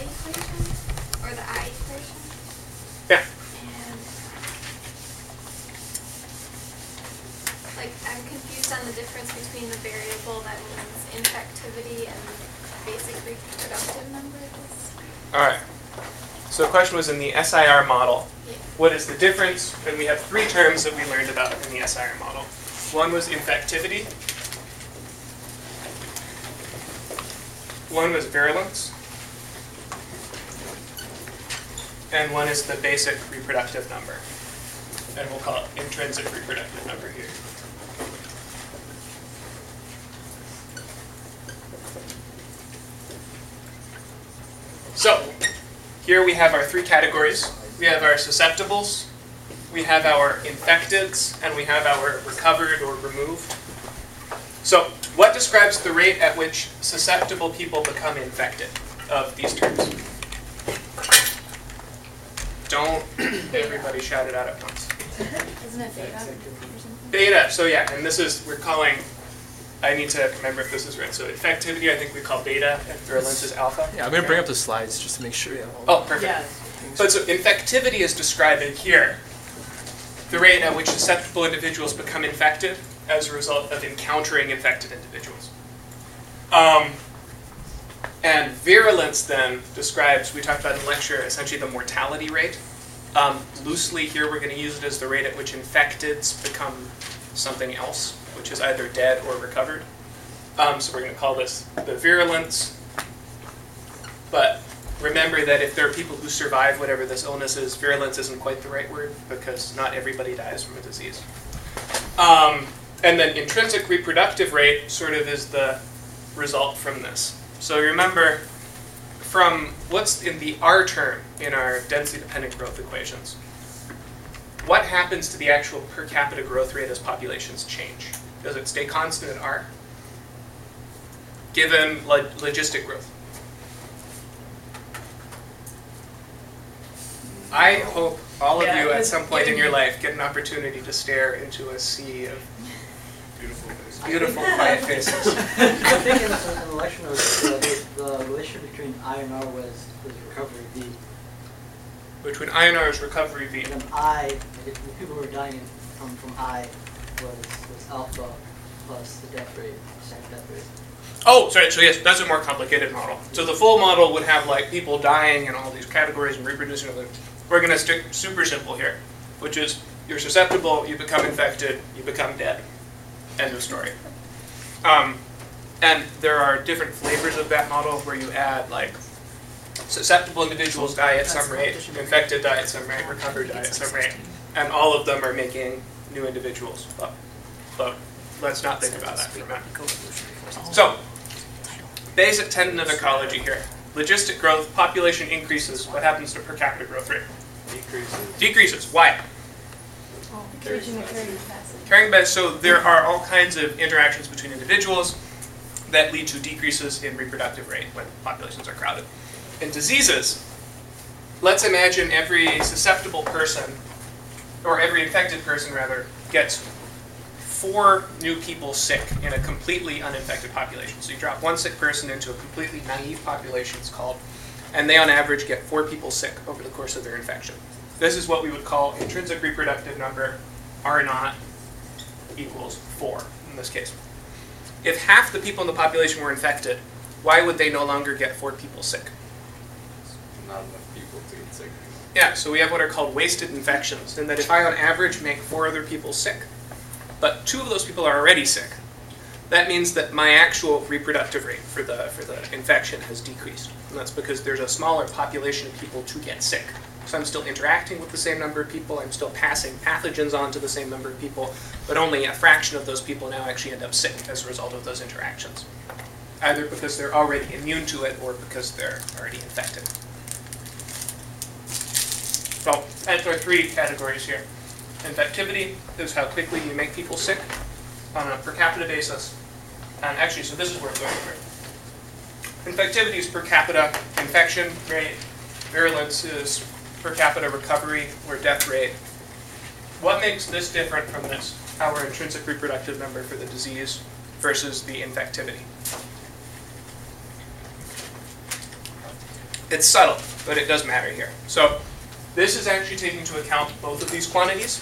equation, or the I equation. Yeah. And like I'm confused on the difference between the variable that means infectivity and basic reproductive numbers. All right. So the question was in the SIR model. Yeah. What is the difference? And we have three terms that we learned about in the SIR model. One was infectivity. One was virulence. And one is the basic reproductive number. And we'll call it intrinsic reproductive number here. So, here we have our three categories. We have our susceptibles, we have our infecteds, and we have our recovered or removed. So, what describes the rate at which susceptible people become infected of these terms? Don't everybody shout it out at once. Isn't it beta or something? Beta, so yeah, and this is, we're calling, I need to remember if this is right. So infectivity, I think we call beta, and virulence is alpha. Yeah, I'm going to bring up the slides just to make sure. Yeah. Oh, perfect. Yeah. But so infectivity is described in here, the rate at which susceptible individuals become infected as a result of encountering infected individuals. And virulence then describes, we talked about in the lecture, essentially the mortality rate. Loosely here we're going to use it as the rate at which infecteds become something else, which is either dead or recovered. So we're going to call this the virulence. But remember that if there are people who survive whatever this illness is, virulence isn't quite the right word because not everybody dies from a disease. And then intrinsic reproductive rate sort of is the result from this. So remember, from what's in the R term in our density-dependent growth equations, what happens to the actual per capita growth rate as populations change? Does it stay constant at R? Given logistic growth. I hope all of you at some point in your life get an opportunity to stare into a sea of beautiful, quiet faces. I think in the lecture notes, the relationship between I and R was recovery V. Between I and R is recovery V. And then I, the people who were dying from I was alpha plus the death rate, standard death rate. Oh, sorry, so yes, that's a more complicated model. So the full model would have like people dying in all these categories and reproducing. We're going to stick super simple here, which is you're susceptible, you become infected, you become dead. End of story. And there are different flavors of that model where you add like susceptible individuals die at some rate, infected die at some rate, recovered die at some rate, and all of them are making new individuals. But let's not think about that for a minute. So, basic tenet of ecology here. Logistic growth, population increases. What happens to per capita growth rate? Decreases. Decreases. Why? Carrying capacity. So there are all kinds of interactions between individuals that lead to decreases in reproductive rate when populations are crowded. In diseases, let's imagine every susceptible person, or every infected person rather, gets 4 new people sick in a completely uninfected population. So you drop one sick person into a completely naive population, it's called, and they on average get 4 people sick over the course of their infection. This is what we would call intrinsic reproductive number, R0 equals 4 in this case. If half the people in the population were infected, why would they no longer get 4 people sick? Not enough people to get sick. Yeah, so we have what are called wasted infections, in that if I on average make 4 other people sick, but 2 of those people are already sick, that means that my actual reproductive rate for the infection has decreased. And that's because there's a smaller population of people to get sick. So I'm still interacting with the same number of people, I'm still passing pathogens on to the same number of people, but only a fraction of those people now actually end up sick as a result of those interactions. Either because they're already immune to it or because they're already infected. So that's our 3 categories here. Infectivity is how quickly you make people sick on a per capita basis. And actually, so this is where I'm going for. Infectivity is per capita infection rate. Virulence is per capita recovery or death rate. What makes this different from this, our intrinsic reproductive number for the disease versus the infectivity? It's subtle, but it does matter here. So this is actually taking into account both of these quantities.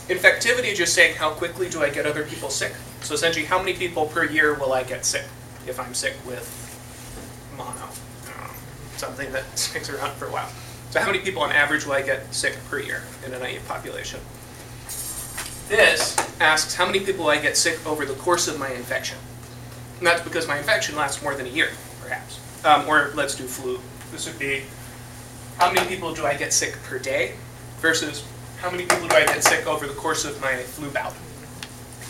Infectivity is just saying how quickly do I get other people sick. So essentially, how many people per year will I get sick if I'm sick with mono, something that sticks around for a while. So how many people on average will I get sick per year in a naive population? This asks how many people will I get sick over the course of my infection. And that's because my infection lasts more than a year, perhaps. Or let's do flu. This would be how many people do I get sick per day versus how many people do I get sick over the course of my flu bout.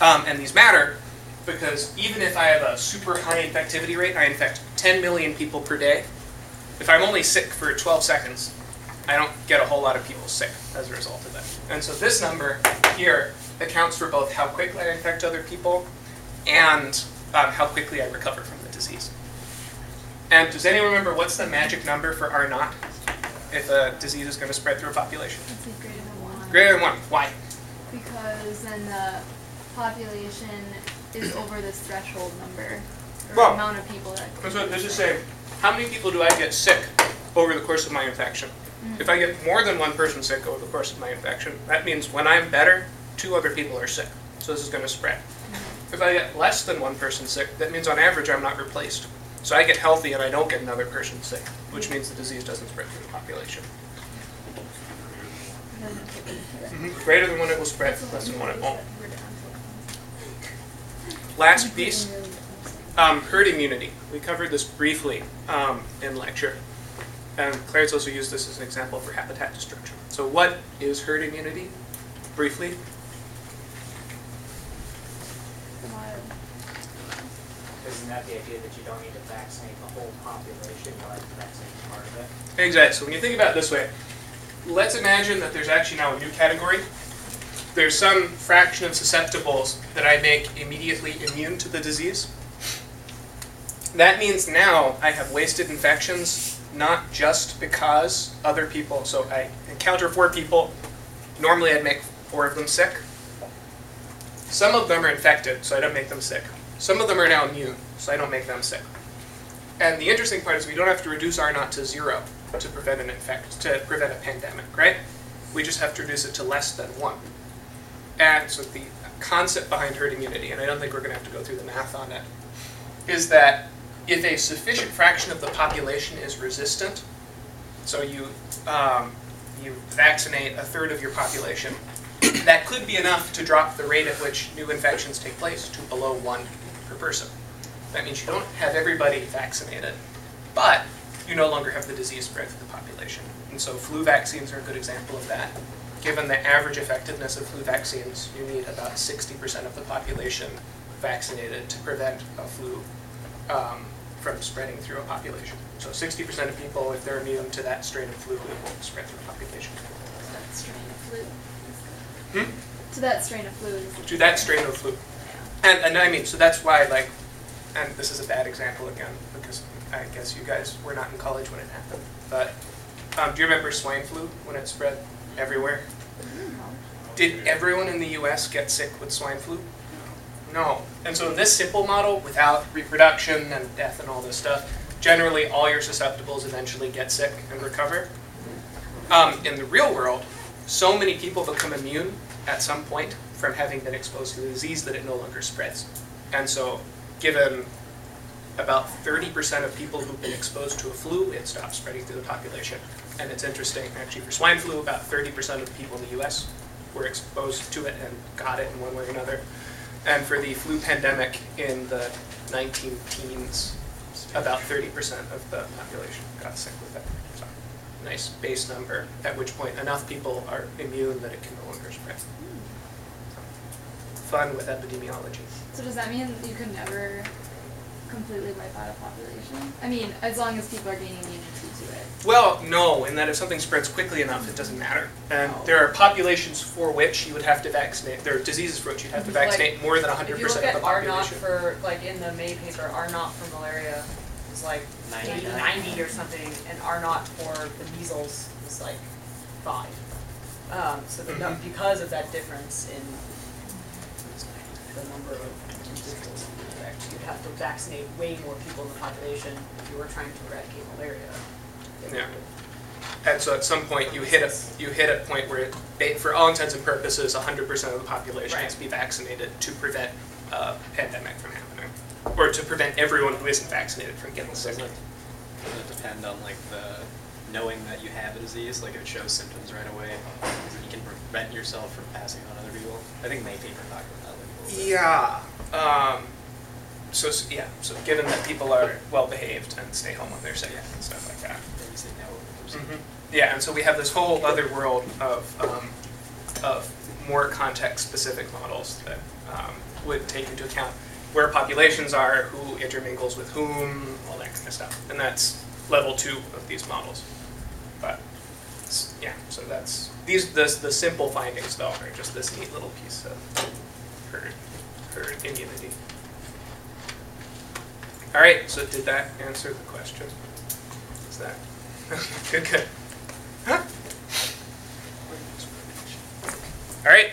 And these matter because even if I have a super high infectivity rate, I infect 10 million people per day. If I'm only sick for 12 seconds, I don't get a whole lot of people sick as a result of it. And so this number here accounts for both how quickly I infect other people and how quickly I recover from the disease. And does anyone remember what's the magic number for R naught if a disease is going to spread through a population? It's like greater than 1. Greater than 1. Why? Because then the population is over this threshold number, or Well, amount of people that. So this is saying, how many people do I get sick over the course of my infection? If I get more than one person sick over the course of my infection, that means when I'm better, 2 other people are sick. So this is going to spread. If I get less than one person sick, that means on average I'm not replaced. So I get healthy and I don't get another person sick, which means the disease doesn't spread through the population. Greater than 1 it will spread, less than 1 it won't. Last piece, herd immunity. We covered this briefly in lecture. And Claire's also used this as an example for habitat destruction. So what is herd immunity, briefly? Isn't that the idea that you don't need to vaccinate the whole population, you have to vaccinate part of it? Exactly. So when you think about it this way, let's imagine that there's actually now a new category. There's some fraction of susceptibles that I make immediately immune to the disease. That means now I have wasted infections, not just because other people, so I encounter 4 people, normally I'd make 4 of them sick. Some of them are infected, so I don't make them sick. Some of them are now immune, so I don't make them sick. And the interesting part is we don't have to reduce R naught to 0 to prevent a pandemic, right? We just have to reduce it to less than 1. And so the concept behind herd immunity, and I don't think we're going to have to go through the math on it, is that if a sufficient fraction of the population is resistant, so you vaccinate a third of your population, that could be enough to drop the rate at which new infections take place to below 1 per person. That means you don't have everybody vaccinated, but you no longer have the disease spread through the population. And so flu vaccines are a good example of that. Given the average effectiveness of flu vaccines, you need about 60% of the population vaccinated to prevent a flu from spreading through a population. So 60% of people, if they're immune to that strain of flu, it won't spread through the population. That strain of flu. Hmm? To that strain of flu. To that strain of flu. And I mean, so that's why, like, and this is a bad example again, because I guess you guys were not in college when it happened, but do you remember swine flu when it spread everywhere? Did everyone in the US get sick with swine flu? No. And so in this simple model, without reproduction and death and all this stuff, generally all your susceptibles eventually get sick and recover. In the real world, so many people become immune at some point from having been exposed to the disease that it no longer spreads. And so given about 30% of people who've been exposed to a flu, it stops spreading through the population. And it's interesting, actually, for swine flu, about 30% of the people in the US were exposed to it and got it in one way or another. And for the flu pandemic in the 19-teens, about 30% of the population got sick with it. So, nice base number, at which point enough people are immune that it can no longer spread. Fun with epidemiology. So does that mean you could never completely wipe out a population? I mean, as long as people are gaining immunity to it. Well, no, in that if something spreads quickly enough, it doesn't matter. And there are populations for which you would have to vaccinate. There are diseases for which you'd have to vaccinate more than 100% of the If you look at R naught population. for, like in the May paper, R naught for malaria was like 90 or something, and R naught for the measles was like 5. So because of that difference in the number of individuals you'd have to vaccinate way more people in the population if you were trying to eradicate malaria. And so at some point you hit a point where, for all intents and purposes, 100% of the population has to be vaccinated to prevent a pandemic from happening, or to prevent everyone who isn't vaccinated from getting sick. Doesn't it depend on like the knowing that you have a disease? Like if it shows symptoms right away, you can prevent yourself from passing on other people. I think May paper talked about that. Like, a little bit. Yeah. So given that people are well behaved and stay home when they're sick and stuff like that. Maybe say no. Mhm. Yeah, and so we have this whole other world of more context-specific models that would take into account where populations are, who intermingles with whom, all that kind of stuff. And that's level 2 of these models. But yeah, so that's the simple findings though are just this neat little piece of herd immunity. All right, so did that answer the question? Is that good? Huh? All right,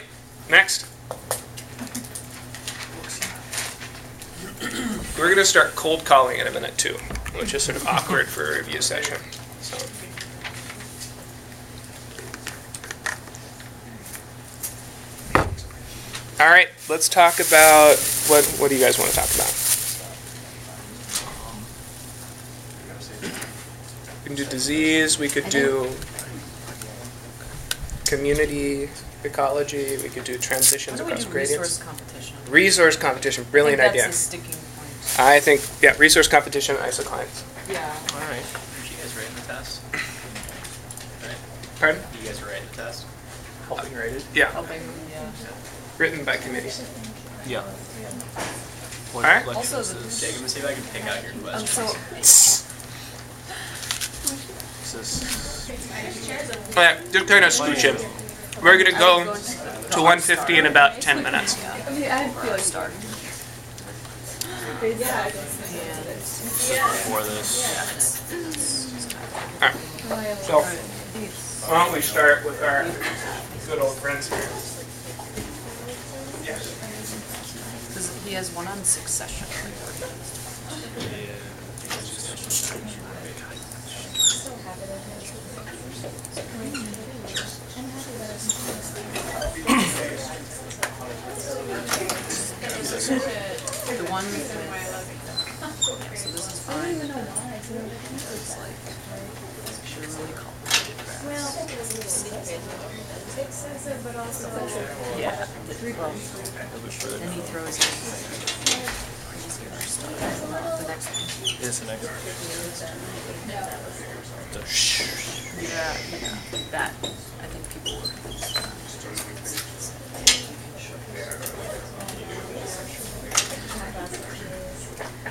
next. We're going to start cold calling in a minute too, which is sort of awkward for a review session. So. All right, let's talk about what do you guys want to talk about? We can do disease, we could do community ecology, we could do transitions across gradients. Resource competition? Resource competition, brilliant idea. That's a sticking point. I think, yeah, resource competition, isoclines. Yeah. All right. Did you guys write the test? Right. Pardon? Did you guys write the test? Helping rated? Yeah, Helping, yeah. written by committee. Yeah. All right. Also, Jake, I'm gonna see if I can pick out your question. so, All right, just kind of scooch in. We're going to go to 150 in about 10 minutes. I mean, I feel like starting. Before this. All right, so why don't we start with our good old friends here. Yes. he has one on succession. The one, so this is fine. It's like, should really complicated yeah. Then he throws in crazier stuff. The next one. Is the next one. Yeah, that. I think people would.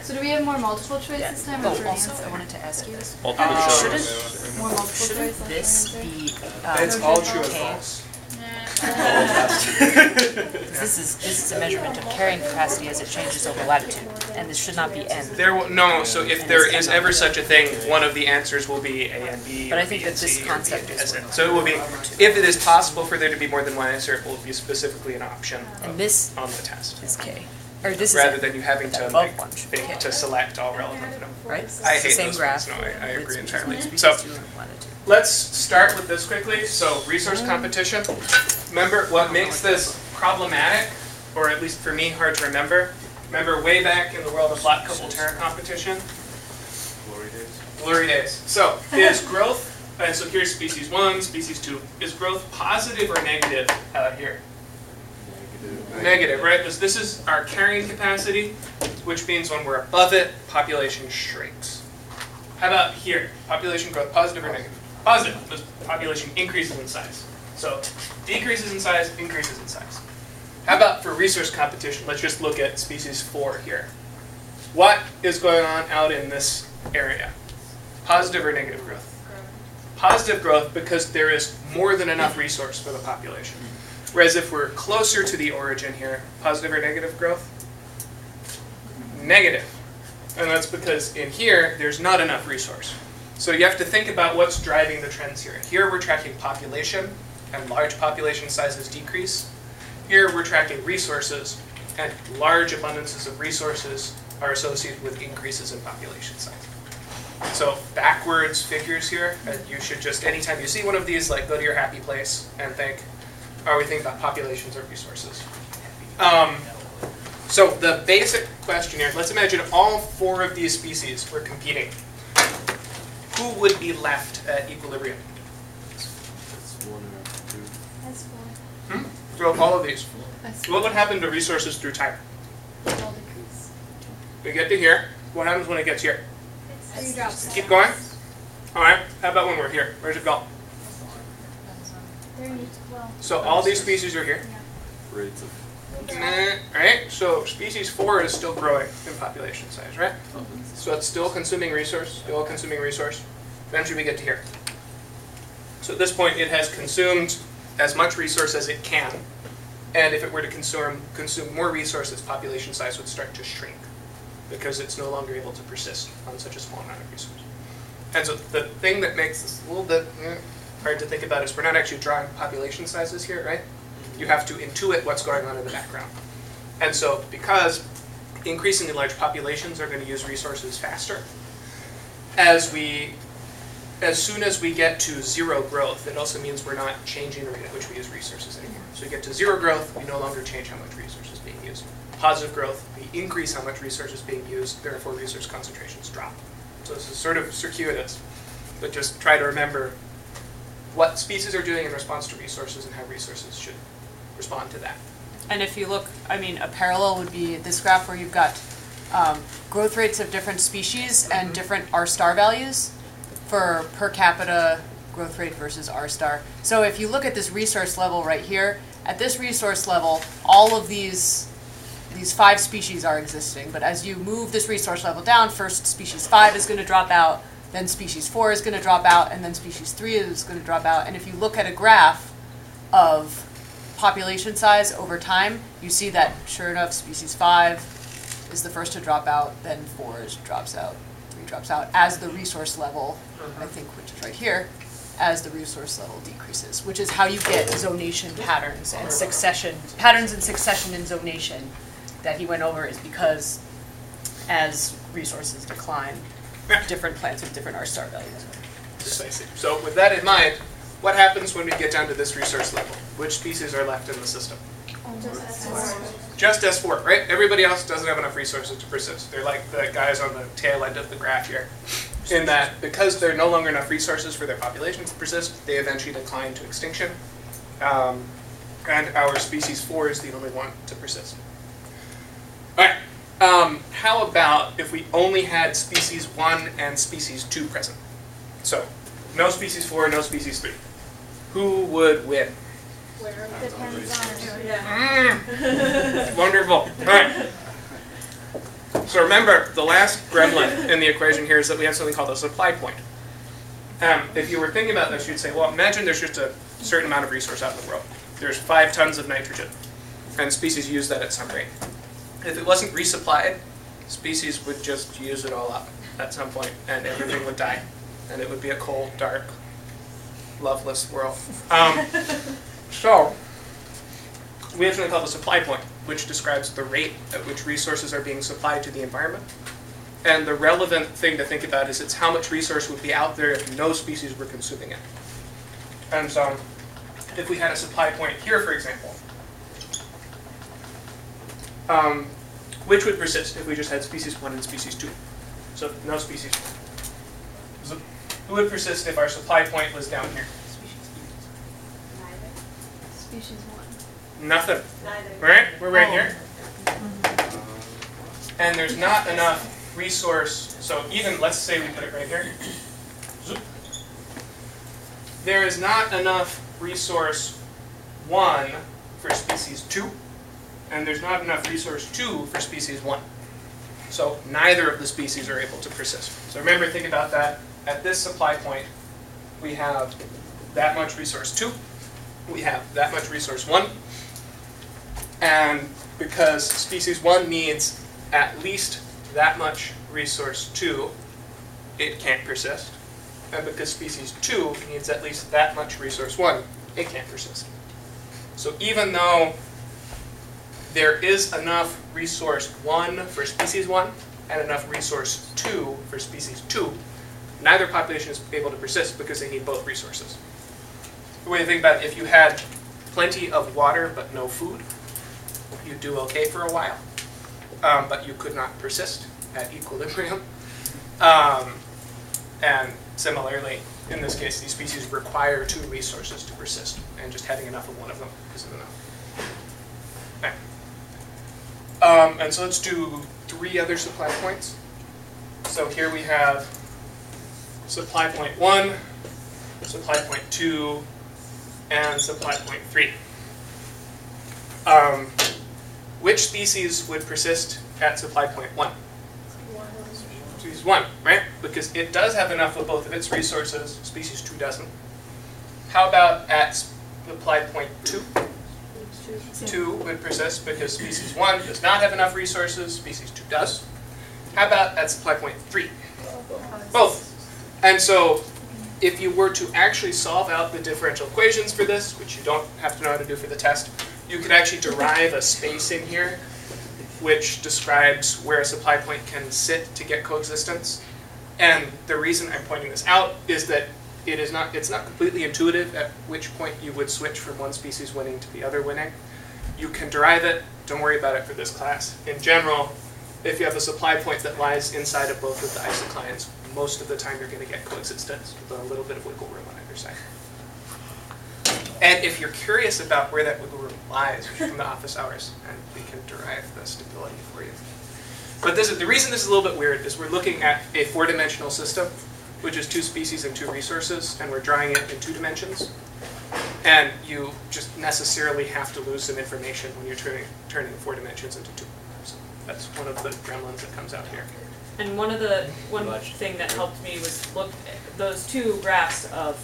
So do we have more multiple choice this time? Or Oh, short also, answer? I wanted to ask you, Multiple choice. shouldn't More multiple choice. this be, It's all true and okay. false. This is a measurement of carrying capacity as it changes over latitude, and this should not be n. No, so if there is ever such a thing, one of the answers will be A and B, But or I think B and that this C, or concept B and is D. So it will be, if it is possible for there to be more than one answer, it will be specifically an option And this on the test, is k, or this is rather n, than you having to above like, one should be k, to select all relevant. right? It's I the hate same those graph. ones. No, I with agree species entirely. one, species So- two, and latitude. Let's start with this quickly. So resource competition. Remember what makes this problematic, or at least for me hard to remember? Remember way back in the world of black couple terra competition? Glory days. Glory days. So is growth, and so here's species 1, species 2. Is growth positive or negative out here? Negative, right? This is our carrying capacity, which means when we're above it, population shrinks. How about here? Population growth, positive or negative? Positive. This population increases in size. So decreases in size, increases in size. How about for resource competition? Let's just look at species 4 here. What is going on out in this area? Positive or negative growth? Positive growth because there is more than enough resource for the population. Whereas if we're closer to the origin here, positive or negative growth? Negative. And that's because in here, there's not enough resource. So you have to think about what's driving the trends here. Here we're tracking population, and large population sizes decrease. Here we're tracking resources, and large abundances of resources are associated with increases in population size. So backwards figures here, you should just, anytime you see one of these, like go to your happy place and think, are we thinking about populations or resources? So the basic question here, let's imagine all 4 of these species were competing. Who would be left at equilibrium? That's 1 or 2. That's fine. So all of these. That's What would happen to resources through time? all decrease. We get to here. What happens when it gets here? Three drops. Keep going. All right. How about when we're here? Where's it go? They're neat. Well. So all these species are here. Yeah. Rates of Right? So species 4 is still growing in population size, right? So it's still consuming resource, still consuming resource. Eventually we get to here. So at this point it has consumed as much resource as it can. And if it were to consume more resources, population size would start to shrink because it's no longer able to persist on such a small amount of resource. And so the thing that makes this a little bit hard to think about is we're not actually drawing population sizes here, right? You have to intuit what's going on in the background. And so because increasingly large populations are going to use resources faster, as soon as we get to 0 growth, it also means we're not changing the rate at which we use resources anymore. So we get to 0 growth, we no longer change how much resource is being used. Positive growth, we increase how much resource is being used, therefore resource concentrations drop. So this is sort of circuitous, but just try to remember what species are doing in response to resources and how resources should respond to that. And if you look, I mean, a parallel would be this graph where you've got growth rates of different species and different R star values for per capita growth rate versus R star. So if you look at this resource level right here, at this resource level, all of these 5 species are existing. But as you move this resource level down, first species 5 is going to drop out, then species 4 is going to drop out, and then species 3 is going to drop out. And if you look at a graph of population size over time, you see that sure enough, species 5 is the first to drop out, then 4 drops out, 3 drops out, as the resource level, I think, which is right here, as the resource level decreases, which is how you get zonation patterns and succession in zonation that he went over, is because as resources decline, different plants with different R star values. Precisely. So with that in mind, what happens when we get down to this resource level? Which species are left in the system? Just S4, right? Everybody else doesn't have enough resources to persist. They're like the guys on the tail end of the graph here. In that, because there are no longer enough resources for their population to persist, they eventually decline to extinction. And our species 4 is the only one to persist. All right. How about if we only had species 1 and species 2 present? So, no species 4, no species 3. Who would win? Depends on. Wonderful. All right. So remember, the last gremlin in the equation here is that we have something called a supply point. If you were thinking about this, you'd say, well, imagine there's just a certain amount of resource out in the world. There's 5 tons of nitrogen, and species use that at some rate. If it wasn't resupplied, species would just use it all up at some point, and everything would die. And it would be a cold, dark, loveless world. So, we have something called the supply point, which describes the rate at which resources are being supplied to the environment. And the relevant thing to think about is it's how much resource would be out there if no species were consuming it. And so, if we had a supply point here, for example, which would persist if we just had species 1 and species 2? So, no species 1. So, who would persist if our supply point was down here? Species 1. Nothing. Neither. Right? We're right here. And there's not enough resource, so even, let's say we put it right here. There is not enough resource 1 for species 2, and there's not enough resource 2 for species 1. So neither of the species are able to persist. So remember, think about that. At this supply point, we have that much resource 2, we have that much resource 1, and because species 1 needs at least that much resource 2, it can't persist. And because species 2 needs at least that much resource 1, it can't persist. So even though there is enough resource 1 for species 1 and enough resource 2 for species 2, neither population is able to persist because they need both resources. The way to think about it, if you had plenty of water but no food, you'd do okay for a while, but you could not persist at equilibrium. And similarly, in this case, these species require 2 resources to persist, and just having enough of one of them isn't enough. Okay. And so let's do 3 other supply points. So here we have supply point 1, supply point 2, and supply point 3. Which species would persist at supply point 1? Species 1, right? Because it does have enough of both of its resources, species 2 doesn't. How about at supply point 2? 2 would persist because species 1 does not have enough resources, species 2 does. How about at supply point 3? Both. And so if you were to actually solve out the differential equations for this, which you don't have to know how to do for the test, you could actually derive a space in here which describes where a supply point can sit to get coexistence. And the reason I'm pointing this out is that it's not completely intuitive at which point you would switch from one species winning to the other winning. You can derive it, don't worry about it for this class. In general, if you have a supply point that lies inside of both of the isoclines, most of the time you're going to get coexistence with a little bit of wiggle room on either side. And if you're curious about where that wiggle room lies, you should come to office hours and we can derive the stability for you. But the reason this is a little bit weird is we're looking at a 4-dimensional system, which is 2 species and 2 resources, and we're drawing it in 2 dimensions. And you just necessarily have to lose some information when you're turning 4 dimensions into 2. So that's one of the gremlins that comes out here. And one thing that helped me was look at those 2 graphs of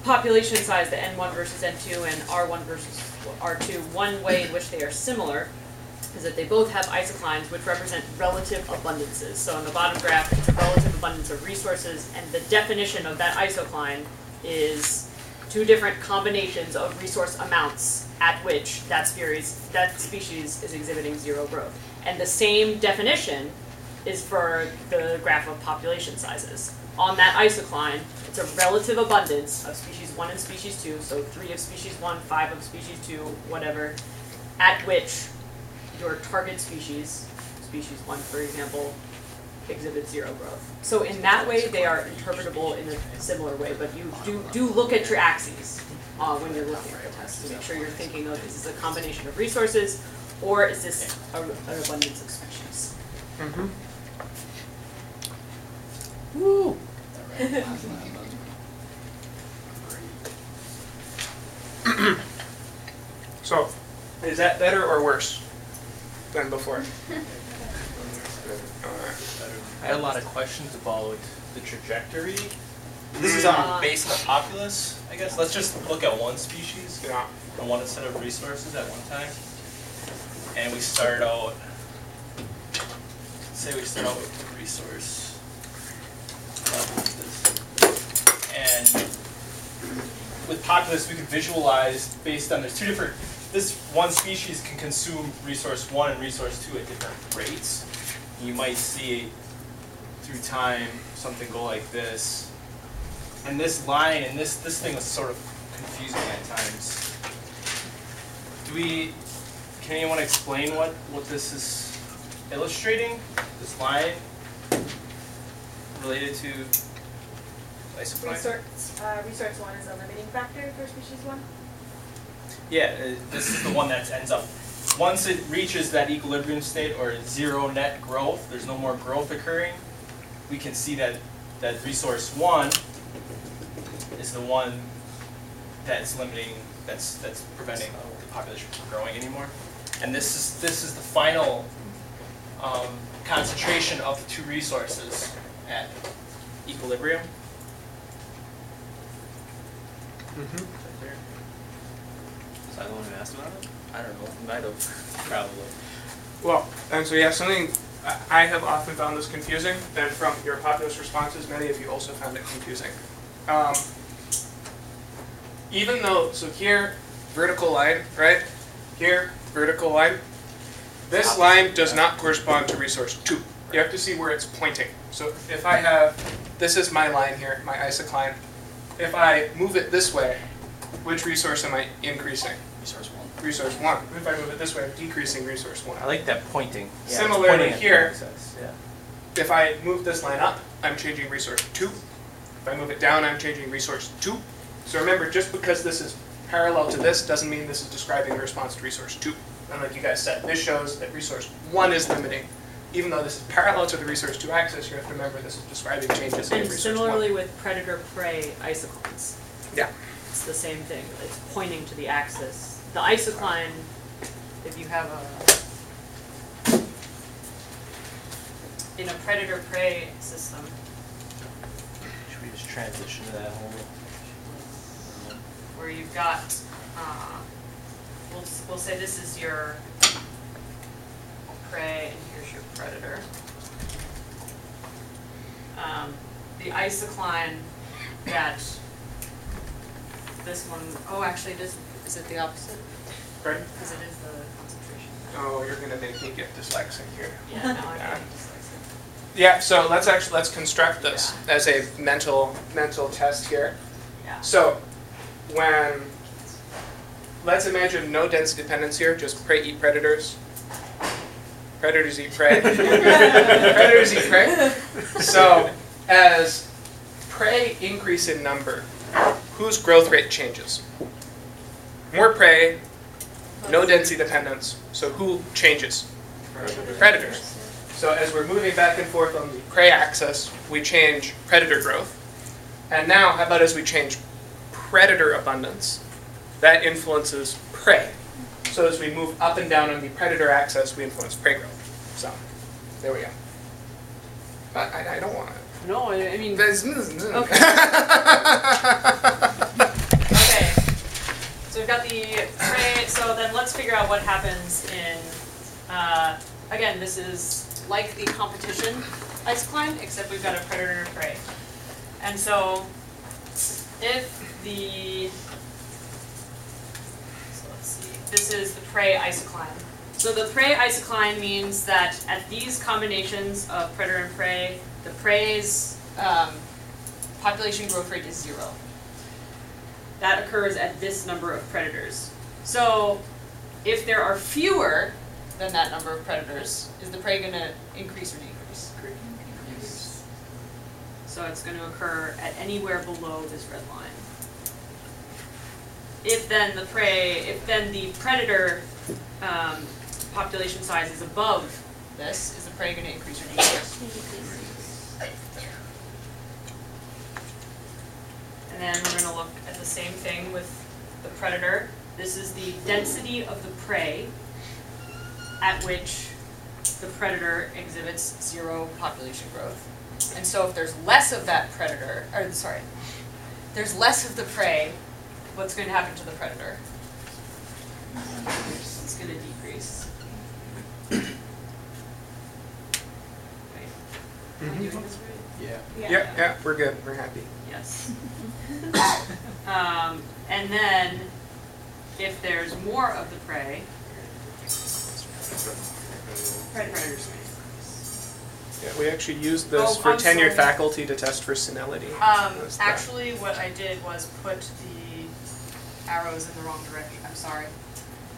population size, the N1 versus N2 and R1 versus R2. One way in which they are similar is that they both have isoclines which represent relative abundances. So in the bottom graph, it's a relative abundance of resources, and the definition of that isocline is 2 different combinations of resource amounts at which that species is exhibiting 0 growth. And the same definition is for the graph of population sizes. On that isocline, it's a relative abundance of species 1 and species 2, so 3 of species 1, 5 of species 2, whatever, at which your target species, species 1 for example, exhibits 0 growth. So in that way, they are interpretable in a similar way, but you do look at your axes when you're looking at the test to make sure you're thinking, oh, this is a combination of resources, or is this an abundance of species? Mm-hmm. Woo! So, is that better or worse than before? I had a lot of questions about the trajectory. This is based on the populace, I guess. Let's just look at one species Yeah. and one set of resources at one time. And we start out, say we start out with the resource. And with populace, we can visualize based on, there's 2 different, this one species can consume resource 1 and resource 2 at different rates. You might see through time something go like this. And this line, and this thing was sort of confusing at times. Can anyone explain what this is illustrating? This line related to isocline? Resource 1 is a limiting factor for species 1? Yeah, this is the one that ends up, once it reaches that equilibrium state or 0 net growth, there's no more growth occurring, we can see that resource 1 is the one that's limiting, that's preventing the population from growing anymore. And this is the final concentration of the 2 resources at equilibrium. Mm-hmm. Was I the one who asked about it? I don't know. Might have. Probably. Well, and so yeah, something I have often found this confusing, and from your populace responses, many of you also found it confusing. Even though, so here, vertical line, right? Here, vertical line. This line does not correspond to resource 2. You have to see where it's pointing. So if I have, this is my line here, my isocline. If I move it this way, which resource am I increasing? Resource 1. Resource 1. If I move it this way, I'm decreasing resource 1. I like that pointing. Yeah, Similarly pointing at the here, axis, yeah. If I move this line up, I'm changing resource 2. If I move it down, I'm changing resource 2. So remember, just because this is parallel to this doesn't mean this is describing the response to resource 2. And like you guys said, this shows that resource 1 is limiting. Even though this is parallel to the resource 2 axis, you have to remember this is describing changes in And resource similarly 1. with predator-prey isoclines. Yeah. It's the same thing, it's pointing to the axis. The isocline, if you have in a predator-prey system, Should we just transition to that whole? where you've got, we'll say this is your prey and here's your predator. The isocline that this one, oh actually is it the opposite? Right? Because it is the concentration. Oh, you're going to make me get dyslexic here. Yeah, no, I'm Yeah. getting dyslexic. Yeah, so let's construct this as a mental test here. Yeah. So let's imagine no density dependence here, just prey eat predators. Predators eat prey. Predators eat prey. So as prey increase in number, whose growth rate changes? More prey, no density dependence, so who changes? Predators. So as we're moving back and forth on the prey axis, we change predator growth. And now, how about as we change predator abundance, that influences prey. So as we move up and down on the predator axis, we influence prey growth. So, there we go. But I don't want to. No, I mean. Okay. Okay. So we've got the prey. So then let's figure out what happens in. Again, this is like the competition isocline, except we've got a predator and a prey. And so if the. So let's see. This is the prey isocline. So the prey isocline means that at these combinations of predator and prey, the prey's population growth rate is 0. That occurs at this number of predators. So if there are fewer than that number of predators, is the prey going to increase or decrease? Increase. So it's going to occur at anywhere below this red line. If then the predator population size is above this, is the prey going to increase or decrease? And then we're going to look at the same thing with the predator. This is the density of the prey at which the predator exhibits 0 population growth. And so if there's less of that predator, or sorry, there's less of the prey, what's going to happen to the predator? It's going to decrease. Wait, am I doing this right? Yeah. Yeah, we're good. We're happy. Yes. And then, if there's more of the prey, predators may increase. Yeah, we actually used this Oh, for I'm tenured sorry. faculty to test for senility. That's the- Actually, what I did was put the arrows in the wrong direction. I'm sorry.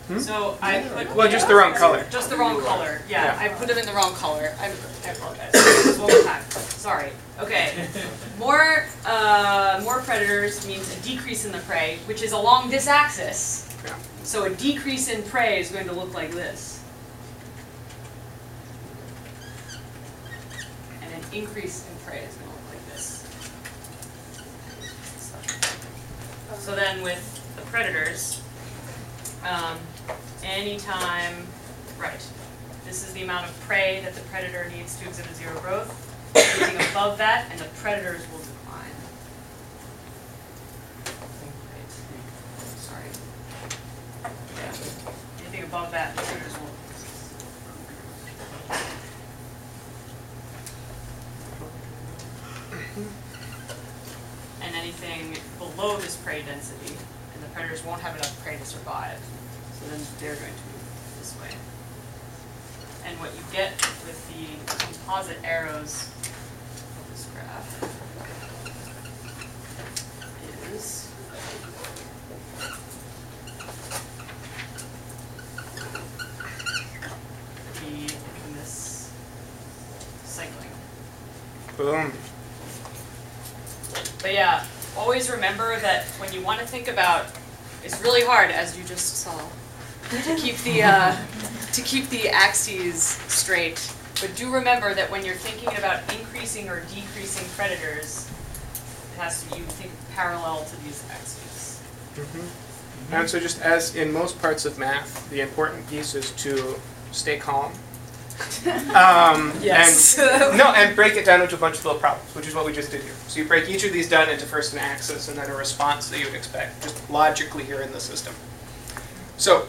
Hmm? So I put Well, just the wrong color. Just the wrong color. Yeah, Yeah. I put them in the wrong color. I apologize. Just one more time. Sorry. Okay. More predators means a decrease in the prey, which is along this axis. Yeah. So a decrease in prey is going to look like this. And an increase in prey is going to look like this. So then with the predators, anytime, right, this is the amount of prey that the predator needs to exhibit 0 growth. Anything above that, and the predators will decline. Right. Sorry. Yeah. Anything above that, the predators will. And anything below this prey density, and the predators won't have enough prey to survive. So then they're going to move this way. And what you get with the composite arrows Boom. But yeah, always remember that when you want to think about, it's really hard, as you just saw, to keep the axes straight. But do remember that when you're thinking about increasing or decreasing predators, you think parallel to these axes. And so just as in most parts of math, the important piece is to stay calm. Yes. And break it down into a bunch of little problems, which is what we just did here. So you break each of these down into first an axis and then a response that you would expect, just logically here in the system. So,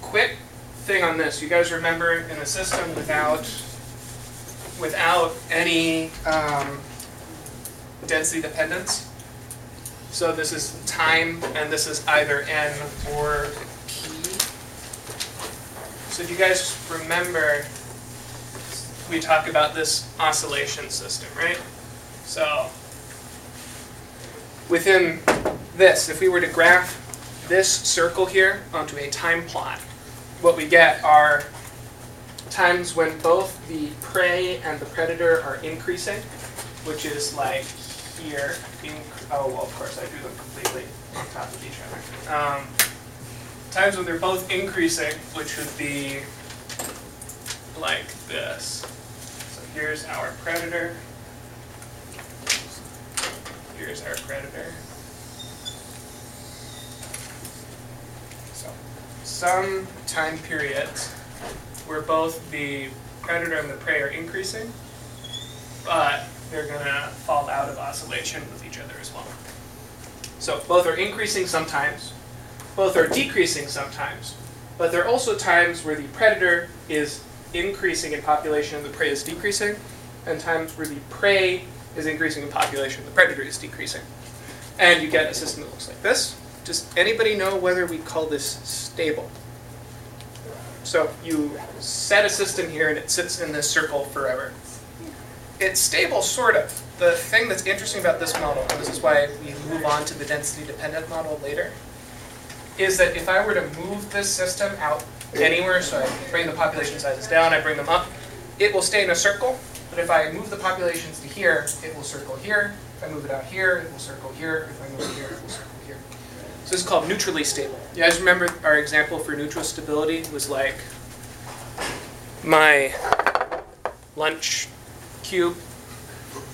quick thing on this. You guys remember in a system without any density dependence? So this is time, and this is either n or p. So do you guys remember we talk about this oscillation system, right? So within this, if we were to graph this circle here onto a time plot, what we get are times when both the prey and the predator are increasing, which is like here. Oh, well, of course, I drew them completely on top of each other. Times when they're both increasing, which would be like this. So here's our predator. Here's our predator. So some time periods where both the predator and the prey are increasing, but they're going to fall out of oscillation with each other as well. So both are increasing sometimes, both are decreasing sometimes, but there are also times where the predator is increasing in population and the prey is decreasing, and times where the prey is increasing in population and the predator is decreasing. And you get a system that looks like this. Does anybody know whether we call this stable? So you set a system here and it sits in this circle forever. It's stable, sort of. The thing that's interesting about this model, and this is why we move on to the density-dependent model later, is that if I were to move this system out anywhere, so I bring the population sizes down, I bring them up, it will stay in a circle. But if I move the populations to here, it will circle here. If I move it out here, it will circle here. If I move it here, it will circle here. So this is called neutrally stable. You guys remember our example for neutral stability was like my lunch cube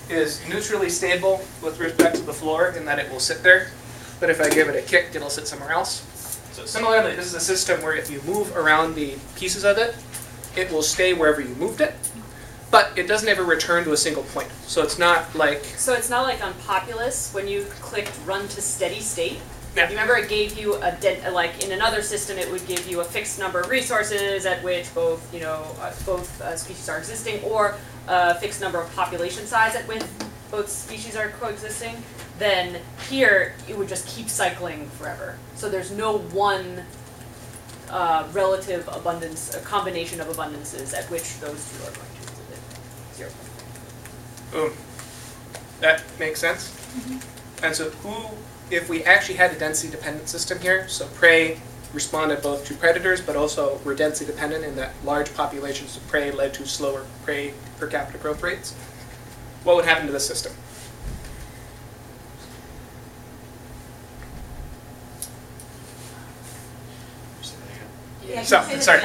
is neutrally stable with respect to the floor in that it will sit there, but if I give it a kick, it'll sit somewhere else. So similarly, this is a system where if you move around the pieces of it, it will stay wherever you moved it, but it doesn't ever return to a single point. So it's not like... So it's not like on Populous, when you clicked run to steady state. Yeah. You remember it gave you like in another system it would give you a fixed number of resources at which both species are existing, or a fixed number of population size at which both species are coexisting. Then here it would just keep cycling forever. So there's no one relative abundance, a combination of abundances at which those two are going to exhibit 0. Boom. That makes sense? And so if we actually had a density-dependent system here, so prey responded both to predators, but also were density dependent in that large populations of prey led to slower prey per capita growth rates, what would happen to the system? So, sorry.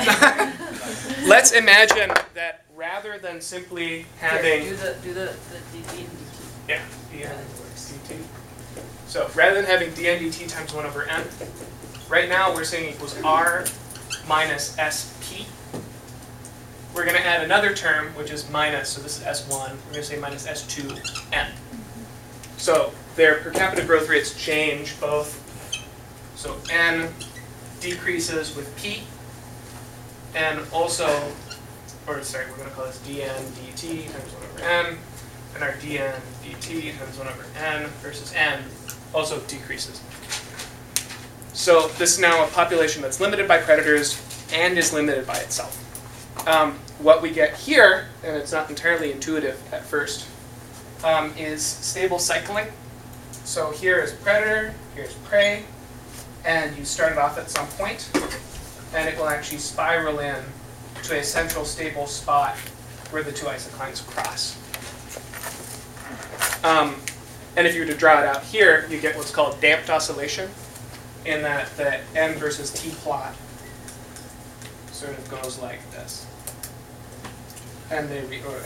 Let's imagine that rather than simply having... Do the D and DT. Yeah, dNdt. So rather than having dNdt times 1 over n, right now we're saying equals r minus sp. We're going to add another term, which is minus, so this is s1. We're going to say minus s2n. So their per capita growth rates change both. So n decreases with p, and also, we're going to call this dNdt times 1 over n, and our dNdt times 1 over n versus n also decreases. So this is now a population that's limited by predators and is limited by itself. What we get here, and it's not entirely intuitive at first, is stable cycling. So here is predator, here's prey, and you start it off at some point, and it will actually spiral in to a central stable spot where the two isoclines cross. And if you were to draw it out here, you get what's called damped oscillation, in that the n versus t plot sort of goes like this. And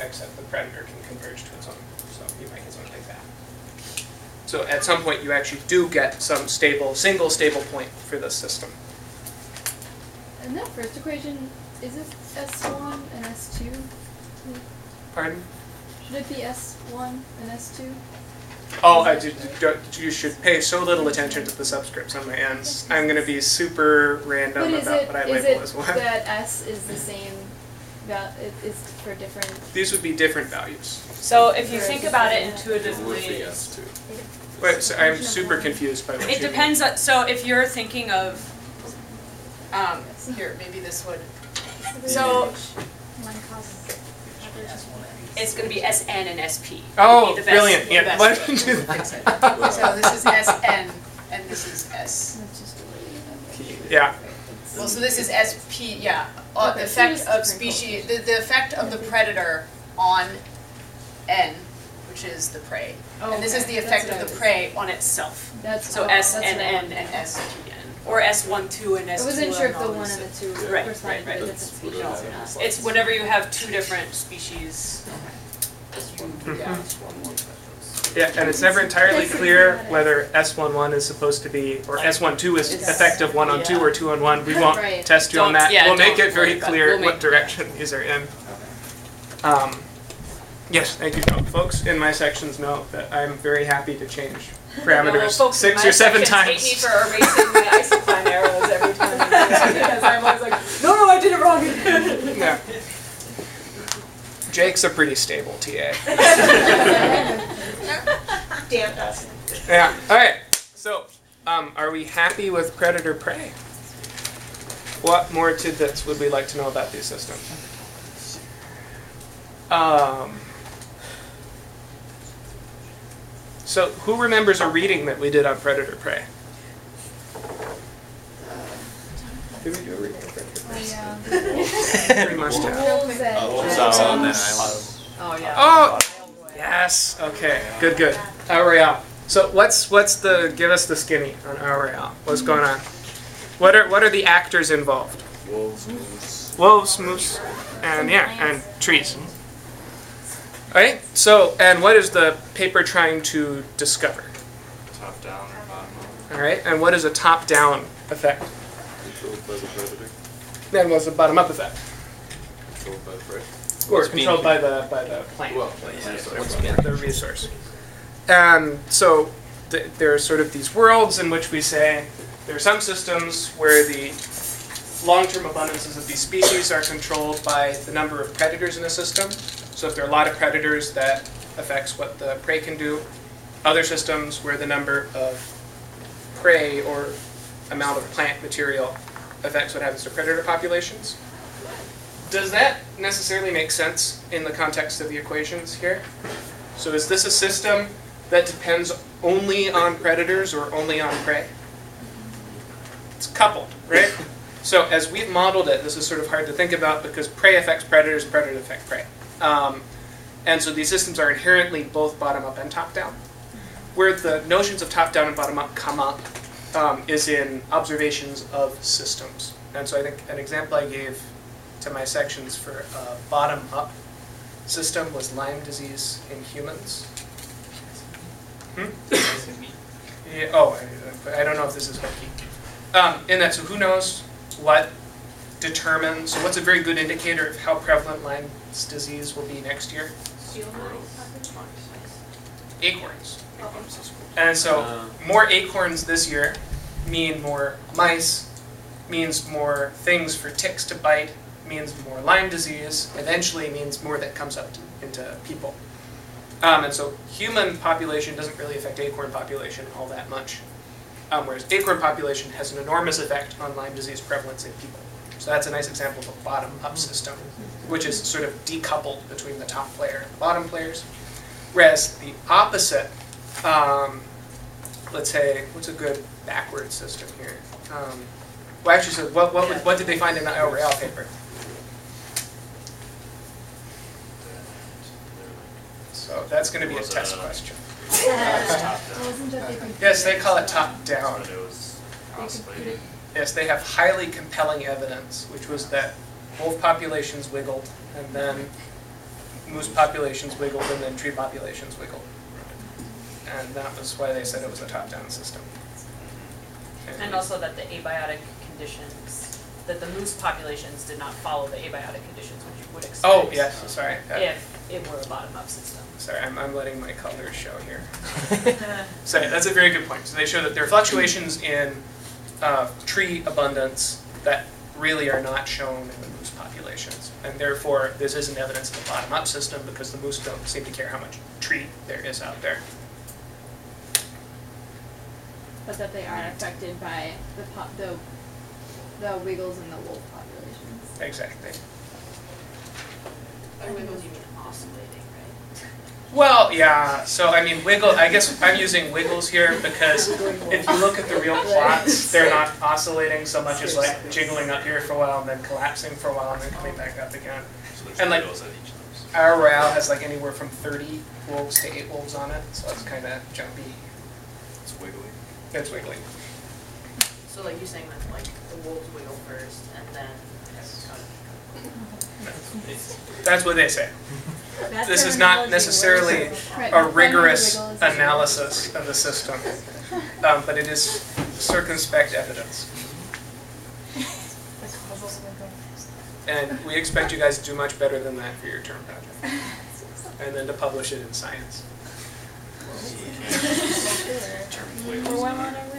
except the predator can converge to its own, so you might get something like that. So at some point you actually do get some stable, single stable point for this system. In that first equation, is it S1 and S2? Pardon? Should it be S1 and S2? Oh, you should pay so little attention to the subscripts on my ends. I'm going to be super random about what I label as is one. it that S is the same, it's for different? These would be different values. So if you think about it intuitively, Wait, so I'm super confused by what it you mean. depends on, so if you're thinking of, here, maybe this would, so it's gonna be SN and SP. Oh, Would be the best- brilliant. the Yeah, best why way don't you do to that? fix it. So this is SN and this is S. That's just the way Yeah. Well, so this is SP, yeah. Okay, The so effect just of different species, the effect of the predator on N, which is the prey. And this is the effect of the prey on itself. That's So oh, S that's N what I N wanted. and S T N. Or S12 and S2. I wasn't sure if are the all one the and the same. two Right, corresponded right, to a right. different species No, or not. it's whenever you have two different species. Yeah. Yeah, and it's never entirely clear whether S11 is supposed to be, or S12 is effective 1 on 2 or 2 on 1. We won't Right. test you on Don't- that. yeah, We'll make don't it very worry about it. clear We'll what make- direction these are in. Yes, thank you. No, folks in my sections know that I'm very happy to change parameters Folks in 6 my or 7 sections times. hate me for erasing my isocline arrows every time I do that, because I'm always like, no, I did it wrong again. Yeah. Jake's a pretty stable TA. Damn us. Yeah. All right. So, are we happy with predator prey? What more tidbits would we like to know about these systems? So, who remembers a reading that we did on predator prey? Did we do a reading on predator prey? Yeah. We must have. Oh, yeah. Oh, yes. Okay. Good. Good. Royale. So give us the skinny on Royale. What's going on? What are the actors involved? Wolves, moose, and trees. Alright, so, and what is the paper trying to discover? Top down or bottom up. Alright, and what is a top-down effect? Controlled by the predator. Then what's a bottom-up effect? Controlled by the prey. Or controlled by the plant, Well, the resource. And so there are sort of these worlds in which we say there are some systems where the long-term abundances of these species are controlled by the number of predators in a system. So if there are a lot of predators, that affects what the prey can do. Other systems where the number of prey or amount of plant material affects what happens to predator populations. Does that necessarily make sense in the context of the equations here? So is this a system that depends only on predators or only on prey? It's coupled, right? So as we've modeled it, this is sort of hard to think about because prey affects predators and predators affect prey. And so these systems are inherently both bottom-up and top-down. Where the notions of top-down and bottom-up come up is in observations of systems. And so I think an example I gave to my sections for a bottom-up system was Lyme disease in humans. Yeah, I don't know if this is hooky. In that, so who knows what determines, so what's a very good indicator of how prevalent Lyme disease will be next year? Acorns. And so more acorns this year mean more mice, means more things for ticks to bite, means more Lyme disease, eventually means more that comes up into people. And so human population doesn't really affect acorn population all that much, whereas acorn population has an enormous effect on Lyme disease prevalence in people. So that's a nice example of a bottom-up system, which is sort of decoupled between the top player and the bottom players. Whereas the opposite, let's say, what's a good backward system here? Well, actually, so what did they find in the Royale paper? So that's going to be a test question. Wasn't that they could Yes, they call it top down. But it was they could oscillating. Yes, they have highly compelling evidence, which was that wolf populations wiggled, and then moose populations wiggled, and then tree populations wiggled. And that was why they said it was a top-down system. And also that the abiotic conditions, that the moose populations did not follow the abiotic conditions which you would expect. Oh, yes, sorry. If it were a bottom-up system. Sorry, I'm letting my colors show here. So that's a very good point. So they show that there are fluctuations in tree abundance that really are not shown in the moose populations. And therefore, this isn't evidence of a bottom-up system because the moose don't seem to care how much tree there is out there. but that they are affected by the wiggles in the wolf populations. Exactly. By wiggles you mean oscillating, right? Well, yeah, so I mean I guess I'm using wiggles here because if you look at the real plots, they're not oscillating so much as like jiggling up here for a while and then collapsing for a while and then coming back up again. So there's And, like, wiggles at each of those. Our royale has like anywhere from 30 wolves to 8 wolves on it, so it's kind of jumpy. It's wiggly. It's wiggly. So like you're saying that like the wolves wiggle first and then That's what they say. That This is not terminology necessarily works. Right, a primary rigorous wiggle is- analysis of the system, but it is circumspect evidence. And we expect you guys to do much better than that for your term project. And then to publish it in Science.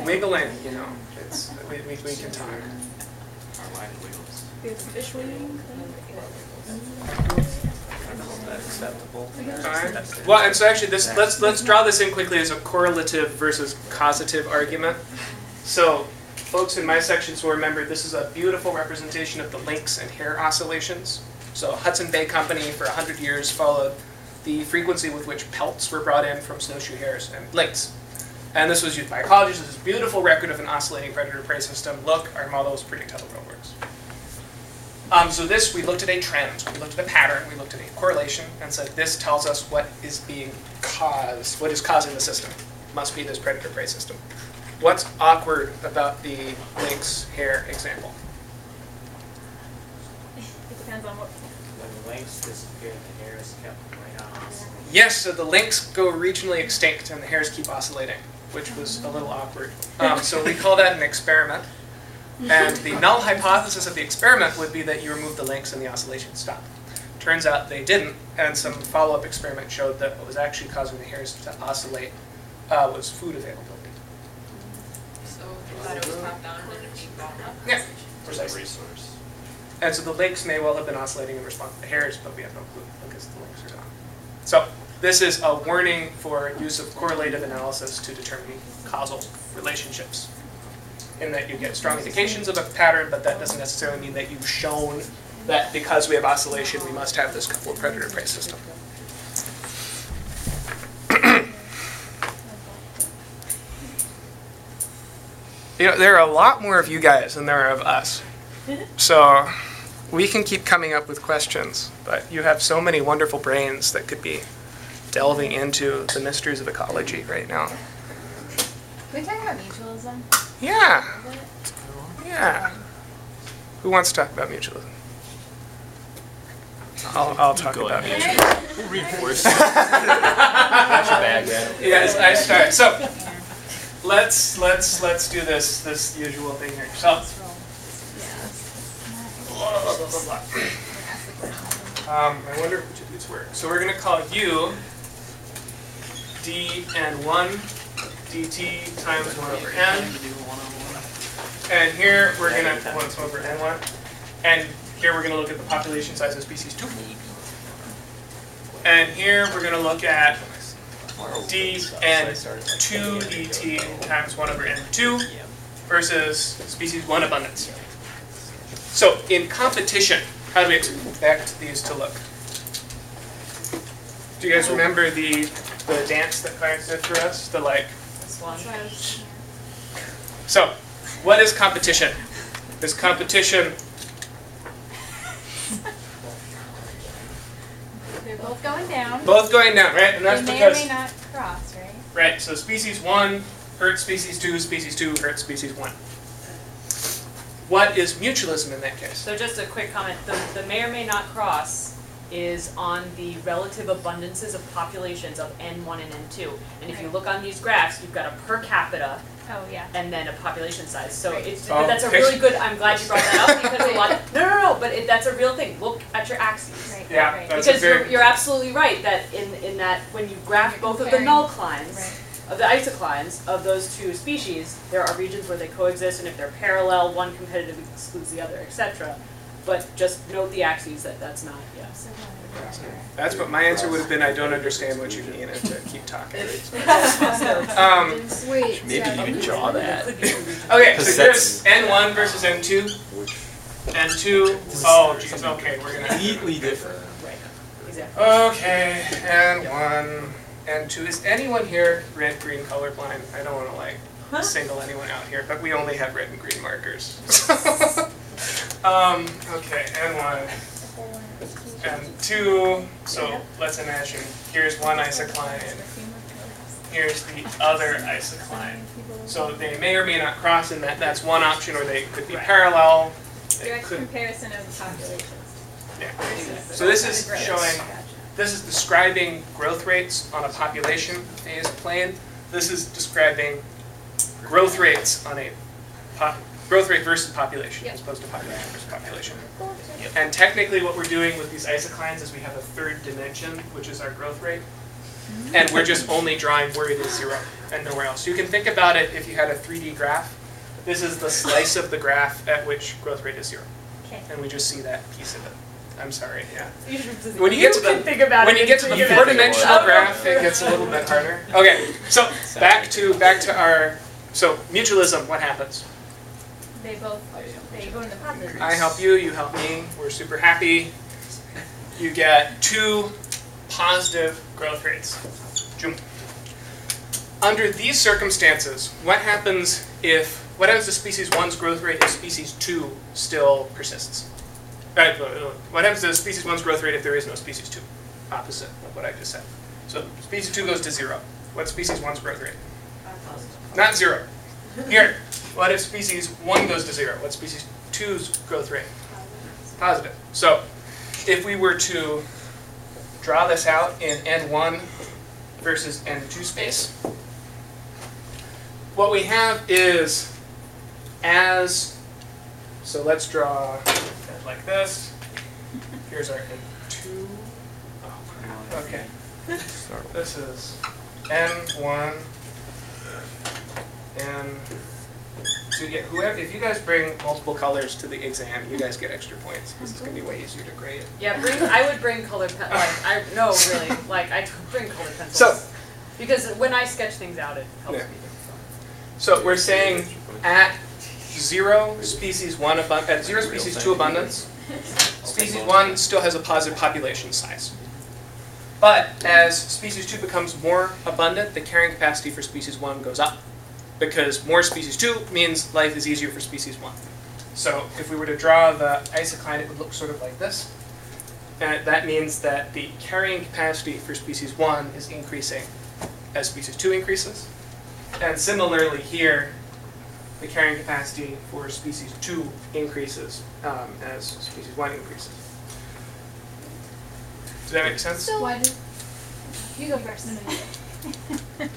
Wiggling, you know, we can talk. Our line wiggles. fish wing. I don't know if that's acceptable. Alright. Well, and so actually, let's draw this in quickly as a correlative versus causative argument. So, folks in my sections will remember this is a beautiful representation of the lynx and hare oscillations. So, Hudson Bay Company for 100 years followed the frequency with which pelts were brought in from snowshoe hares and lynx. And this was used by ecologists as a beautiful record of an oscillating predator-prey system. Look, our models predict how the world works. So this, we looked at a trend, we looked at a pattern, we looked at a correlation, and said this tells us what is being caused, what is causing the system. Must be this predator-prey system. What's awkward about the lynx hare example? It depends on what. When the lynx disappeared, the hares kept right on oscillating. Yes, so the lynx go regionally extinct and the hares keep oscillating, which was a little awkward. So we call that an experiment. And the null hypothesis of the experiment would be that you remove the lynx and the oscillation stopped. Turns out they didn't, and some follow-up experiment showed that what was actually causing the hares to oscillate was food availability. So you thought it was top down and then it being bottom up? Yeah, Where's that precisely. resource? And so the lynx may well have been oscillating in response to the hares, but we have no clue because the lynx are gone. So this is a warning for use of correlative analysis to determine causal relationships. In that you get strong indications of a pattern, but that doesn't necessarily mean that you've shown that because we have oscillation, we must have this couple of predator-prey system. You know, there are a lot more of you guys than there are of us. So we can keep coming up with questions, but you have so many wonderful brains that could be delving into the mysteries of ecology right now. Can we talk about mutualism? Yeah. Yeah. Who wants to talk about mutualism? I'll talk about mutualism. Reinforce. That's your bag, man. Yes, I start. So let's do this usual thing here. So I wonder which of these work. So we're gonna call you dn1 dt times 1 over n. And here we're going to 1 over n1. And here we're going to look at the population size of species 2. And here we're going to look at dn2 dt times 1 over n2 versus species 1 abundance. So in competition, how do we expect these to look? Do you guys remember the dance that Clarence did for us? The like. This one. So, what is competition? Is competition They're both going down. both going down, right? And that's They may or because may not cross, right? right? So species 1 hurts species 2, species 2 hurts species 1. What is mutualism in that case? So just a quick comment, the may or may not cross is on the relative abundances of populations of N1 and N2. And if you look on these graphs, you've got a per capita Oh, yeah. and then a population size. So it's, Oh, that's a really good, I'm glad you brought that up because a lot, no, but that's a real thing. Look at your axes. Right, Yeah, right. that's Because a very, you're absolutely right that in that when you graph both of the comparing- null clines, Right. of the isoclines of those two species, there are regions where they coexist, and if they're parallel, one competitively excludes the other, etc. But just note the axes that's not, yeah. that's what my answer would have been. I don't understand what you mean, and to keep talking. Wait. Maybe yeah, you can draw that. Okay, Because so here's N1 versus N2. N2, oh geez, okay, we're gonna. Completely different. Right, exactly. Okay, N1, N2. Is anyone here red-green colorblind? I don't want to like single anyone out here, but we only have red and green markers. Okay, N1, N2. So let's imagine here's one isocline, here's the other isocline. So they may or may not cross, and that's one option, or they could be parallel. They Direct could, comparison of the populations. yeah. So this is showing. This is describing growth rates on a population phase plane. This is describing growth rates on a growth rate versus population, as opposed to population versus population. And technically what we're doing with these isoclines is we have a third dimension, which is our growth rate. And we're just only drawing where it is 0 and nowhere else. You can think about it if you had a 3D graph. This is the slice of the graph at which growth rate is 0. Okay. And we just see that piece of it. I'm sorry, yeah. When When you get to the think about when it you get to the in 4-dimensional three-dimensional. graph, it gets a little bit harder. Okay, so back to our mutualism. What happens? They both, they go in the positive. I help you, you help me. We're super happy. You get 2 positive growth rates. Jump. Under these circumstances, what happens to species 1's growth rate if species 2 still persists? What happens to species 1's growth rate if there is no species 2? Opposite of what I just said. So species 2 goes to 0. What's species 1's growth rate? Not 0. Here, what if species 1 goes to 0? What's species 2's growth rate? Positive. So if we were to draw this out in N1 versus N2 space, what we have is so let's draw it like this. Here's our N2. Oh, crap. Okay. This is N1, so yeah, if you guys bring multiple colors to the exam, you guys get extra points because it's gonna be way easier to grade. Yeah, I would bring colored pen. I bring colored pencils. So because when I sketch things out, it helps Yeah. me. So we're saying at 0 species 1 at 0 species 2 abundance, species 1 still has a positive population size. But as species 2 becomes more abundant, the carrying capacity for species 1 goes up. Because more species 2 means life is easier for species 1. So if we were to draw the isocline, it would look sort of like this. And that means that the carrying capacity for species 1 is increasing as species 2 increases. And similarly here, the carrying capacity for species 2 increases as species 1 increases. Does that make sense? So why did you go first?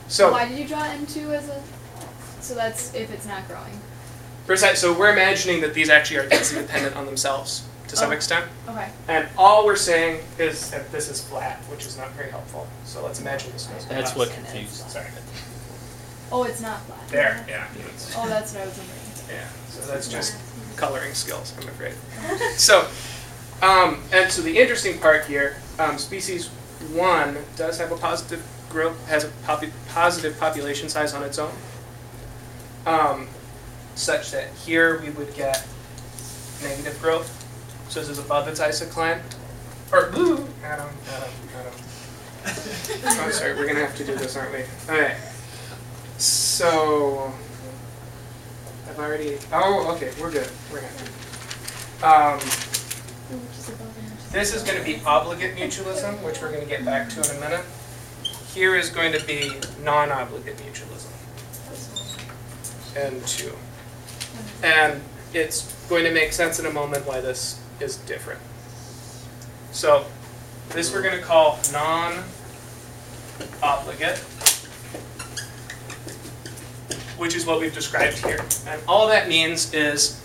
So Why did you draw M2 as a? So that's if it's not growing. so we're imagining that these actually are density dependent on themselves to some extent. Okay. And all we're saying is that this is flat, which is not very helpful. So let's imagine this goes That's up. what confused. Sorry. Oh, it's not flat. There, yeah. Oh, that's what I was wondering. Yeah, so that's just coloring skills, I'm afraid. So, and so the interesting part here, species 1 does have a positive growth, has a positive population size on its own, such that here we would get negative growth. So this is above its isocline. Or, Adam. Oh, sorry, we're going to have to do this, aren't we? Okay. So, I've already, okay, we're good. We're happy. This is going to be obligate mutualism, which we're going to get back to in a minute. here is going to be non-obligate mutualism. N2. And it's going to make sense in a moment why this is different. So this we're going to call non-obligate, which is what we've described here. And all that means is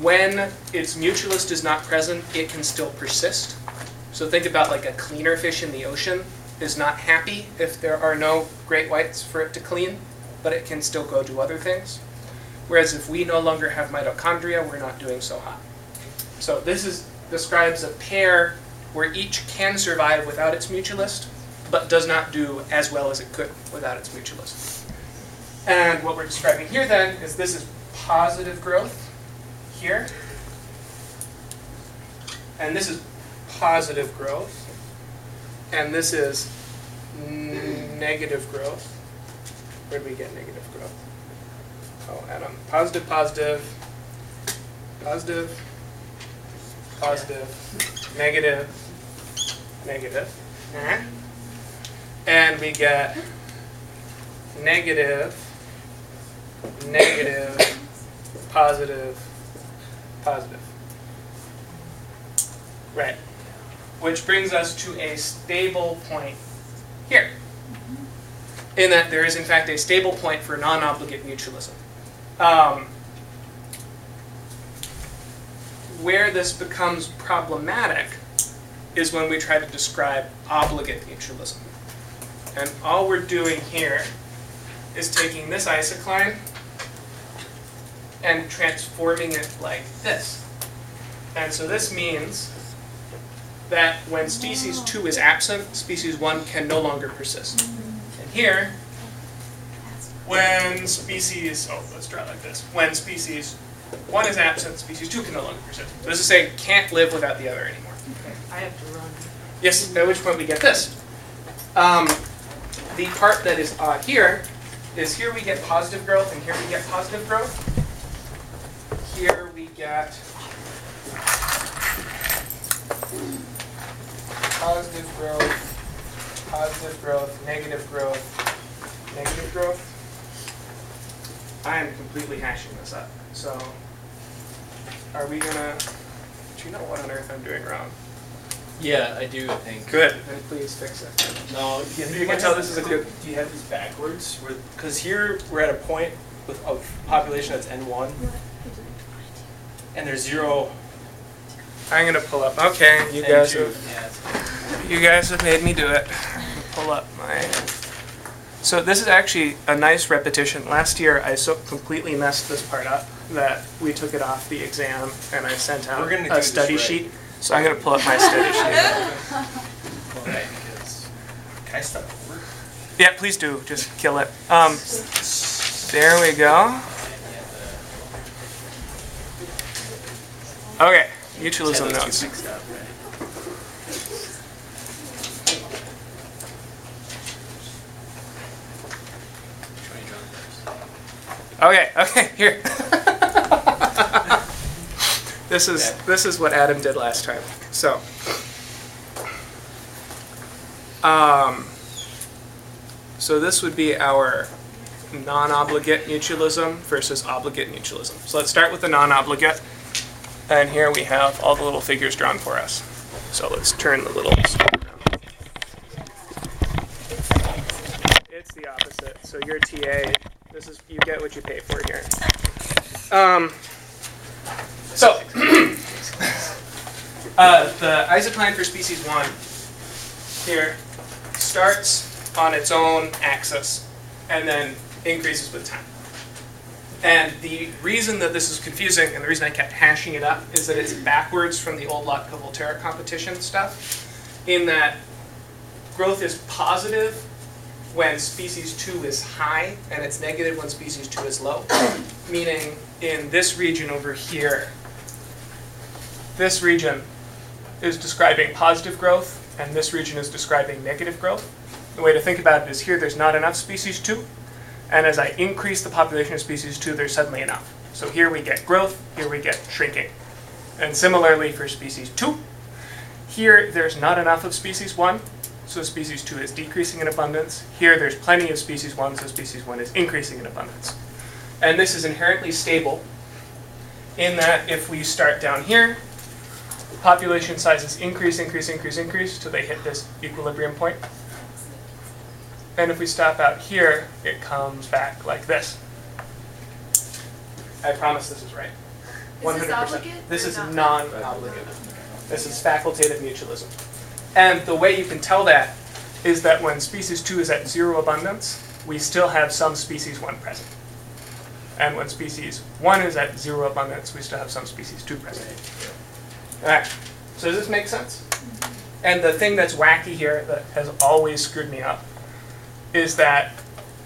when its mutualist is not present, it can still persist. So think about like a cleaner fish in the ocean is not happy if there are no great whites for it to clean, but it can still go do other things. Whereas if we no longer have mitochondria, we're not doing so hot. So this describes a pair where each can survive without its mutualist, but does not do as well as it could without its mutualist. And what we're describing here then is this is positive growth here, and this is positive growth, and this is negative growth. Where do we get negative growth? Oh, atom. Positive, positive, positive, positive, negative, negative. And we get negative, negative, positive, positive. Right. Which brings us to a stable point here. In that there is in fact a stable point for non-obligate mutualism. Where this becomes problematic is when we try to describe obligate mutualism. And all we're doing here is taking this isocline and transforming it like this. And so this means that when species 2 is absent, species 1 can no longer persist. And here, when species, let's draw it like this. When species 1 is absent, species 2 can no longer persist. So this is saying can't live without the other anymore. I have to run. Yes, at which point we get this. The part that is odd here is here we get positive growth and here we get positive growth. Here we get positive growth, negative growth, negative growth. I am completely hashing this up. So are we gonna, do you know what on earth I'm doing wrong? Yeah, I do think. Good, then please fix it. No, You can tell this is a good, Do you have these backwards? Because here we're at a point with a population that's N1, and there's 0. I'm gonna pull up, okay, you guys have made me do it. Pull up my, so this is actually a nice repetition. Last year I so completely messed this part up that we took it off the exam and I sent out a study sheet. So I'm gonna pull up my study sheet. Okay, because can I start over? Yeah, please do, just kill it. There we go. Okay, mutualism notes. Okay, here. This is what Adam did last time. So, so this would be our non-obligate mutualism versus obligate mutualism. So let's start with the non-obligate, and here we have all the little figures drawn for us. So let's turn the little stuff around. It's the opposite. So your TA, this is, you get what you pay for here. So, the isocline for species 1 here starts on its own axis and then increases with time. And the reason that this is confusing, and the reason I kept hashing it up, is that it's backwards from the old Lotka-Volterra competition stuff, in that growth is positive when species 2 is high, and it's negative when species 2 is low. Meaning, in this region over here, this region is describing positive growth, and this region is describing negative growth. The way to think about it is here there's not enough species 2, and as I increase the population of species 2, there's suddenly enough. So here we get growth, here we get shrinking. And similarly for species 2, here there's not enough of species 1, so species 2 is decreasing in abundance. Here there's plenty of species 1, so species 1 is increasing in abundance. And this is inherently stable in that if we start down here, population sizes increase till they hit this equilibrium point. And if we stop out here, it comes back like this. I promise this is right. 100%. Is this obligate? This or is not? non-obligate. This is facultative mutualism. And the way you can tell that is that when species 2 is at 0 abundance, we still have some species 1 present. And when species 1 is at 0 abundance, we still have some species 2 present. Alright, so does this make sense? And the thing that's wacky here that has always screwed me up is that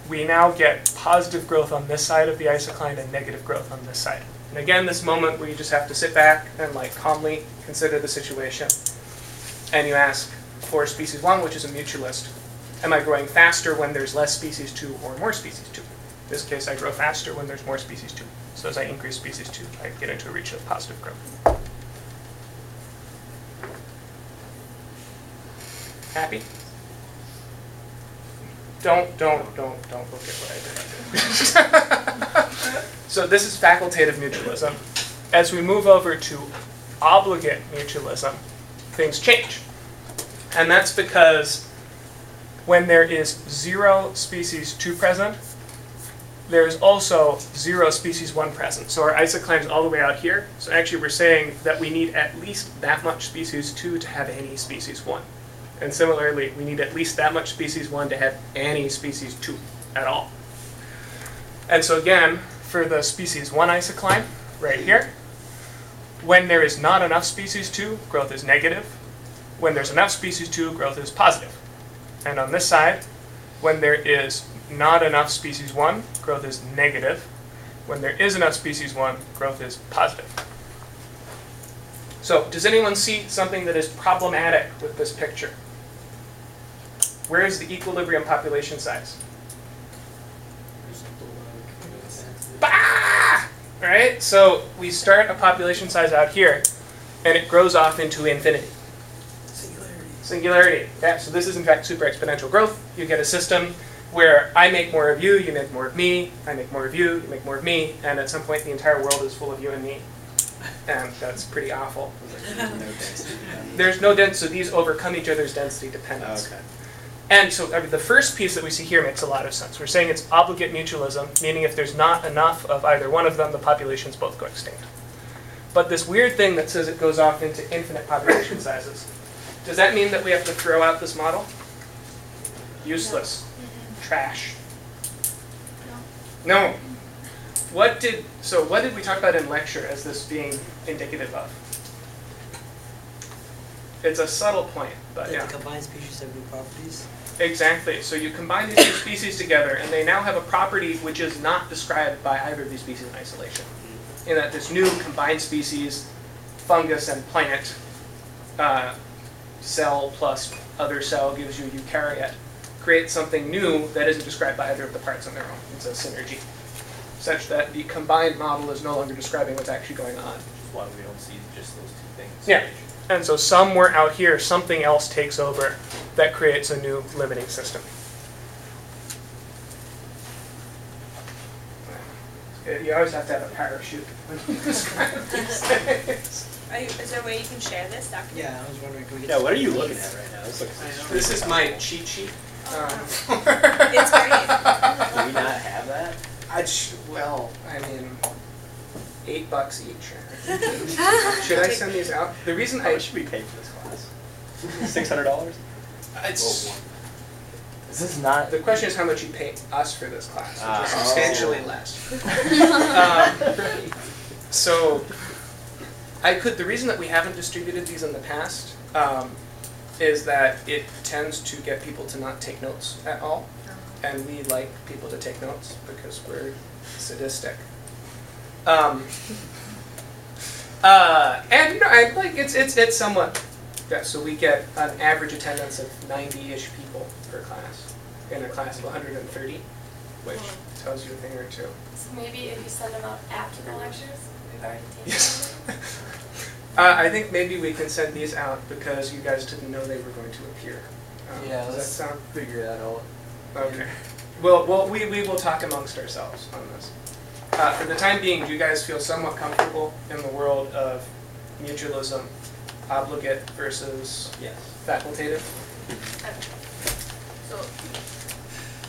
we now get positive growth on this side of the isocline and negative growth on this side. And again, this moment where you just have to sit back and like calmly consider the situation. And you ask, for species 1, which is a mutualist, am I growing faster when there's less species 2 or more species 2? In this case, I grow faster when there's more species 2. So as I increase species 2, I get into a reach of positive growth. Happy? Don't look at what I did. So this is facultative mutualism. As we move over to obligate mutualism, things change. And that's because when there is 0 species 2 present, there's also 0 species 1 present. So our isocline is all the way out here. So actually we're saying that we need at least that much species 2 to have any species 1. And similarly, we need at least that much species 1 to have any species 2 at all. And so again, for the species 1 isocline, right here, when there is not enough species 2, growth is negative. When there's enough species 2, growth is positive. And on this side, when there is not enough species 1, growth is negative. When there is enough species 1, growth is positive. So does anyone see something that is problematic with this picture? Where is the equilibrium population size? Bah! All right, so we start a population size out here, and it grows off into infinity. Singularity. Yeah, so this is in fact super exponential growth. You get a system where I make more of you, you make more of me, I make more of you, you make more of me, and at some point the entire world is full of you and me. And that's pretty awful. There's no density, so these overcome each other's density dependence. Okay. And so the first piece that we see here makes a lot of sense. We're saying it's obligate mutualism, meaning if there's not enough of either one of them, the populations both go extinct. But this weird thing that says it goes off into infinite population sizes, does that mean that we have to throw out this model? Useless. Trash. No. What did we talk about in lecture as this being indicative of? It's a subtle point, but yeah. The combined species have new properties. Exactly. So you combine these two species together, and they now have a property which is not described by either of these species in isolation. In that this new combined species, fungus and plant, cell plus other cell gives you eukaryote, create something new that isn't described by either of the parts on their own. It's a synergy, such that the combined model is no longer describing what's actually going on. Which is why we don't see just those two things. Yeah. And so somewhere out here, something else takes over that creates a new limiting system. You always have to have a parachute when you describe these things. Is there a way you can share this document? Yeah, I was wondering, can we get Yeah, what are you looking at right now? This looks This is my cheat sheet. It's great. Do we not have that? Well, I mean, $8 each. Should I send these out? The reason How much should we pay for this class? $600? it's This is not. the question is how much you pay us for this class, which is Oh. substantially less. So the reason that we haven't distributed these in the past is that it tends to get people to not take notes at all. And we like people to take notes because we're sadistic. And you know, it's somewhat, yeah, so we get an average attendance of 90-ish people per class in a class of 130, which tells you a thing or two. So maybe if you send them out after the lectures, we've already taken Yes. them. I think maybe we can send these out because you guys didn't know they were going to appear. Yeah, Does that let's sound? figure that out. Okay. Well, we will talk amongst ourselves on this. For the time being, do you guys feel somewhat comfortable in the world of mutualism, obligate versus Yes. facultative? So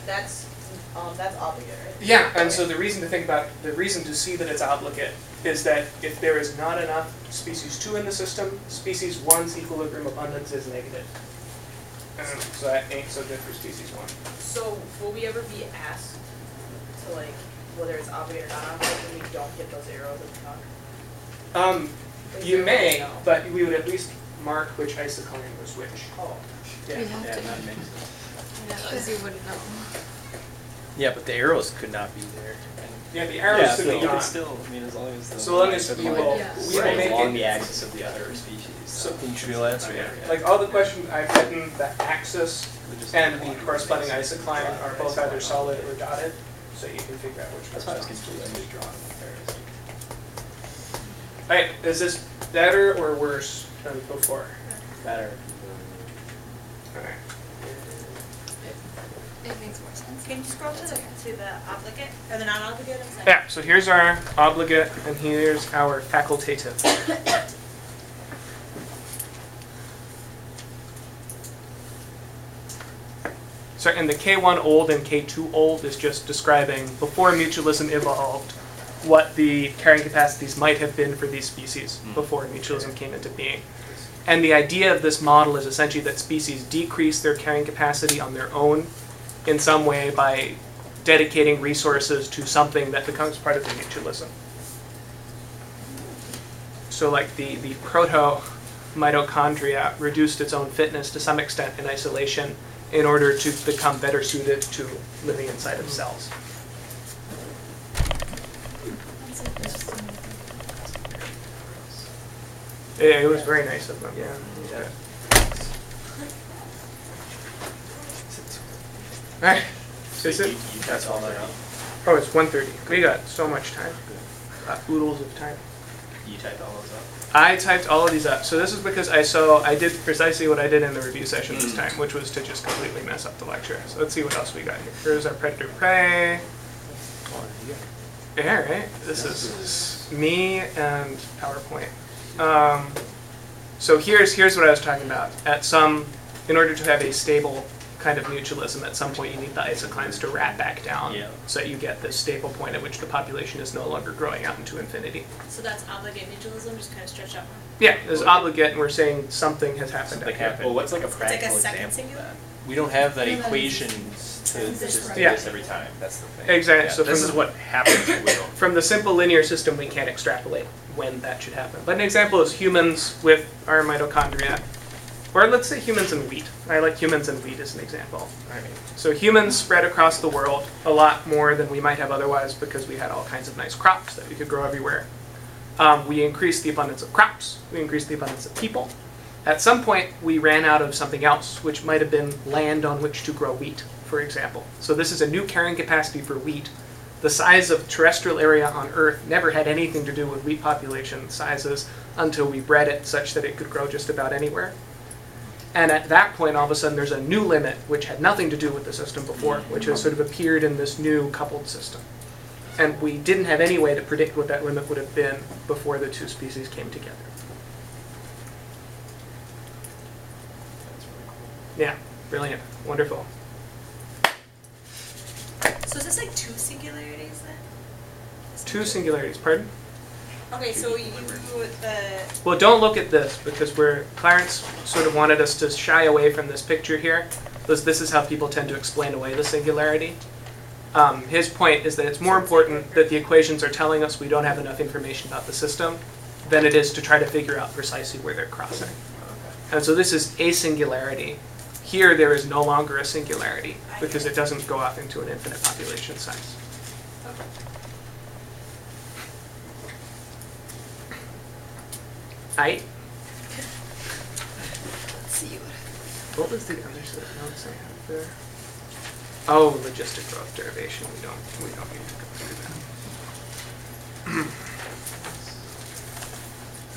that's obligate, right? Yeah, and so the reason to see that it's obligate is that if there is not enough species 2 in the system, species 1's equilibrium abundance is negative. So that ain't so good for species 1. So will we ever be asked to like whether it's obligate or not obligate when we don't get those arrows at the top? You may, but we would at least mark which isocline was which. Oh. Yeah. We'd have Yeah, to. that makes sense. Because you wouldn't know. Yeah, but the arrows could not be there. Yeah, the arrows Yeah, should so be you could gone. still, I mean, as long as the So long as lines we are will, Yeah. we will right make along it. the axis of the other species. So- neutralize, Like all the questions I've written, the axis and the corresponding isocline are both either solid or dotted, so you can figure out which That's why I was corresponds to confused. which. I just drawn them Alright, is this better or worse than before? better. Okay. It makes more sense. Can you scroll to the obligate, or the non-obligate? I'm sorry. Yeah, so here's our obligate and here's our facultative. So, and the K1 old and K2 old is just describing, before mutualism evolved, what the carrying capacities might have been for these species before mutualism came into being. And the idea of this model is essentially that species decrease their carrying capacity on their own in some way by dedicating resources to something that becomes part of the mutualism. So like the proto-mitochondria reduced its own fitness to some extent in isolation in order to become better suited to living inside of cells. That's interesting. It was very nice of them, yeah. Yeah. Alright, is it? You typed all that out? Oh, it's 1:30. We got so much time. Oodles of time. You typed all those up? I typed all of these up. So this is because I did precisely what I did in the review session this time, which was to just completely mess up the lecture. So let's see what else we got here. Here's our predator prey. Yeah, right? This is me and PowerPoint. So here's what I was talking about. In order to have a stable kind of mutualism, at some point you need the isoclines to wrap back down, so that you get this stable point at which the population is no longer growing out into infinity. So that's obligate mutualism, just kind of stretch out more. Yeah, there's obligate, and we're saying something has happened. Something out here. happened. Well, what's like a like a practical second example singular? of that? We don't have that No, that is- equation to just do Yeah. this every time. That's the thing. Exactly. Yeah, So this from is the- what happens when we don't. From the simple linear system, we can't extrapolate when that should happen. But an example is humans with our mitochondria. Or let's say humans and wheat. I like humans and wheat as an example. So humans spread across the world a lot more than we might have otherwise because we had all kinds of nice crops that we could grow everywhere. We increased the abundance of crops. We increased the abundance of people. At some point, we ran out of something else, which might have been land on which to grow wheat, for example. So this is a new carrying capacity for wheat. The size of terrestrial area on Earth never had anything to do with wheat population sizes until we bred it such that it could grow just about anywhere. And at that point, all of a sudden, there's a new limit, which had nothing to do with the system before, which has sort of appeared in this new coupled system. And we didn't have any way to predict what that limit would have been before the two species came together. Yeah, brilliant, wonderful. So is this like two singularities then? Two singularities, pardon? Okay, so Well, don't look at this, because Clarence sort of wanted us to shy away from this picture here, because this is how people tend to explain away the singularity. His point is that it's more important that the equations are telling us we don't have enough information about the system than it is to try to figure out precisely where they're crossing. And so this is a singularity. Here there is no longer a singularity because it doesn't go off into an infinite population size. Aight? Let's see What was the other set of notes I have there? Oh, logistic growth derivation. We don't need to go through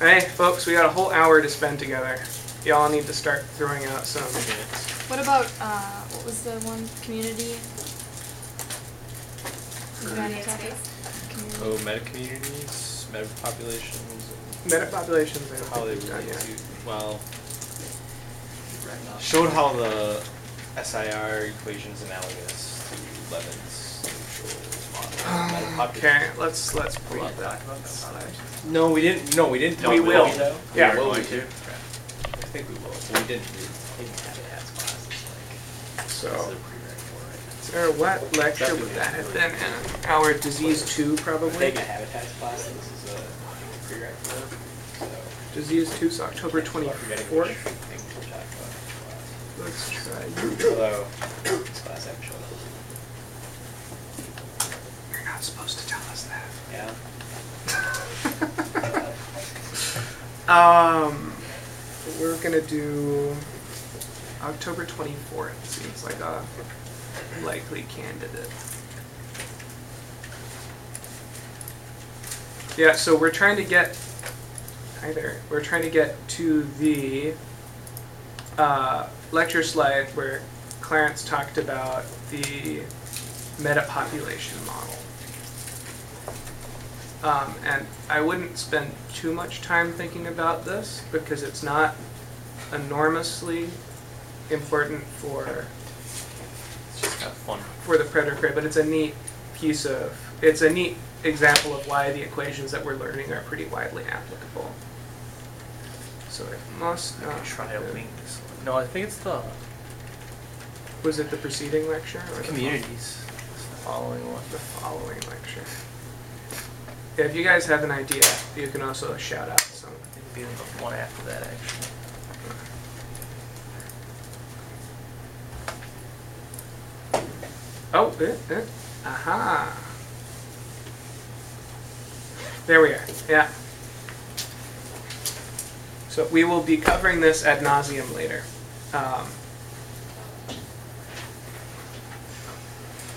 that. Alright, folks, we got a whole hour to spend together. Y'all need to start throwing out some What about, what was the one, community? Community Community. Oh, meta communities, meta populations, Meta populations, I and don't how they think we've done relate yet. to, well, showed how the SIR equation's analogous to Levin's neutral model. Meta Okay, let's pull up that. No, we didn't talk We about will. it, though. Yeah. We are Will we? going to. I think we will, but we didn't have it as classes, So, like, this is a prereq for it. Sarah, what lecture would that have been in? Our disease 2 probably? Taking a habitats class, this is a prereq for, so. Disease 2 is October I'm forgetting which 24th. thing to talk about in Let's try class. you. Although, this class haven't shown up. You're not supposed to tell us that. Yeah. We're gonna do October 24th. Seems like a likely candidate. Yeah, so we're trying to get we're trying to get to the lecture slide where Clarence talked about the meta-population model. And I wouldn't spend too much time thinking about this because it's not enormously important for It's just kind of fun. the predator prey, but it's a neat it's a neat example of why the equations that we're learning are pretty widely applicable. So it must not Try have to been- link this one. No, I think it's the Was it the preceding lecture or the communities. It's the following one. the following lecture? Yeah, if you guys have an idea, you can also shout out some. It'd be the one after that, actually. Oh, aha. There we are, yeah. So we will be covering this ad nauseum later.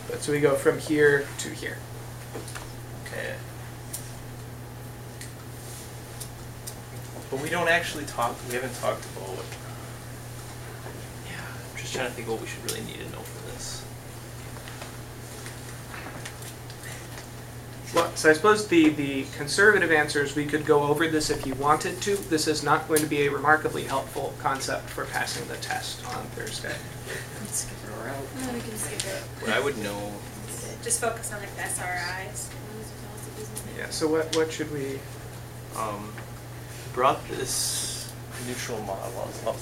But so we go from here to here. Okay. But we don't actually we haven't talked about, yeah, I'm just trying to think what we should really need to know for this. Well, so I suppose the conservative answer is we could go over this if you wanted to. This is not going to be a remarkably helpful concept for passing the test on Thursday. Skip it around. No, we can skip it. What I would know, Just focus on like the SRIs. Yeah, so what should we... brought this neutral model up.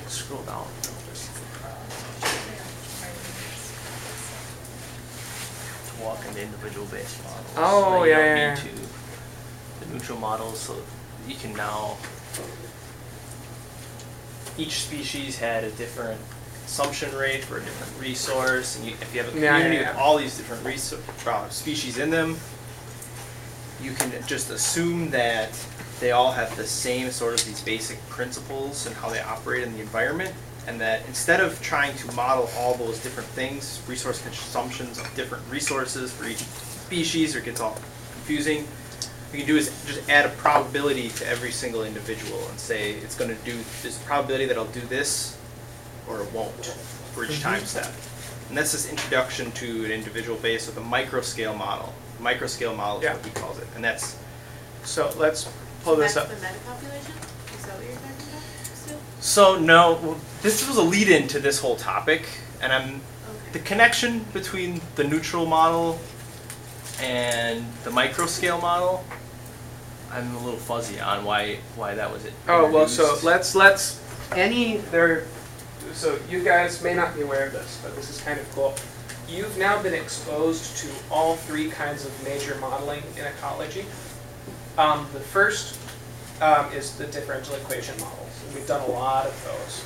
Scroll down. To walk into individual based models. Oh, Now you yeah, don't yeah, need yeah. to the neutral models, so you can now. Each species had a different consumption rate for a different resource, and if you have a Yeah, community yeah, with yeah. all these different species in them, you can just assume that they all have the same sort of these basic principles and how they operate in the environment, and that instead of trying to model all those different things, resource consumptions of different resources for each species, or it gets all confusing, what you can do is just add a probability to every single individual and say it's going to do, there's a probability that it'll do this or it won't for each time step. And that's this introduction to an individual base with a microscale model. Microscale model is Yeah. what he calls it, and that's So let's pull this up. That's the metapopulation? Is that what you're talking about still? so no. Well, this was a lead-in to this whole topic, and Okay. the connection between the neutral model and the microscale model, I'm a little fuzzy on why that was it. Oh, well, so introduced. let's so you guys may not be aware of this, but this is kind of cool. You've now been exposed to all three kinds of major modeling in ecology. The first is the differential equation models. We've done a lot of those.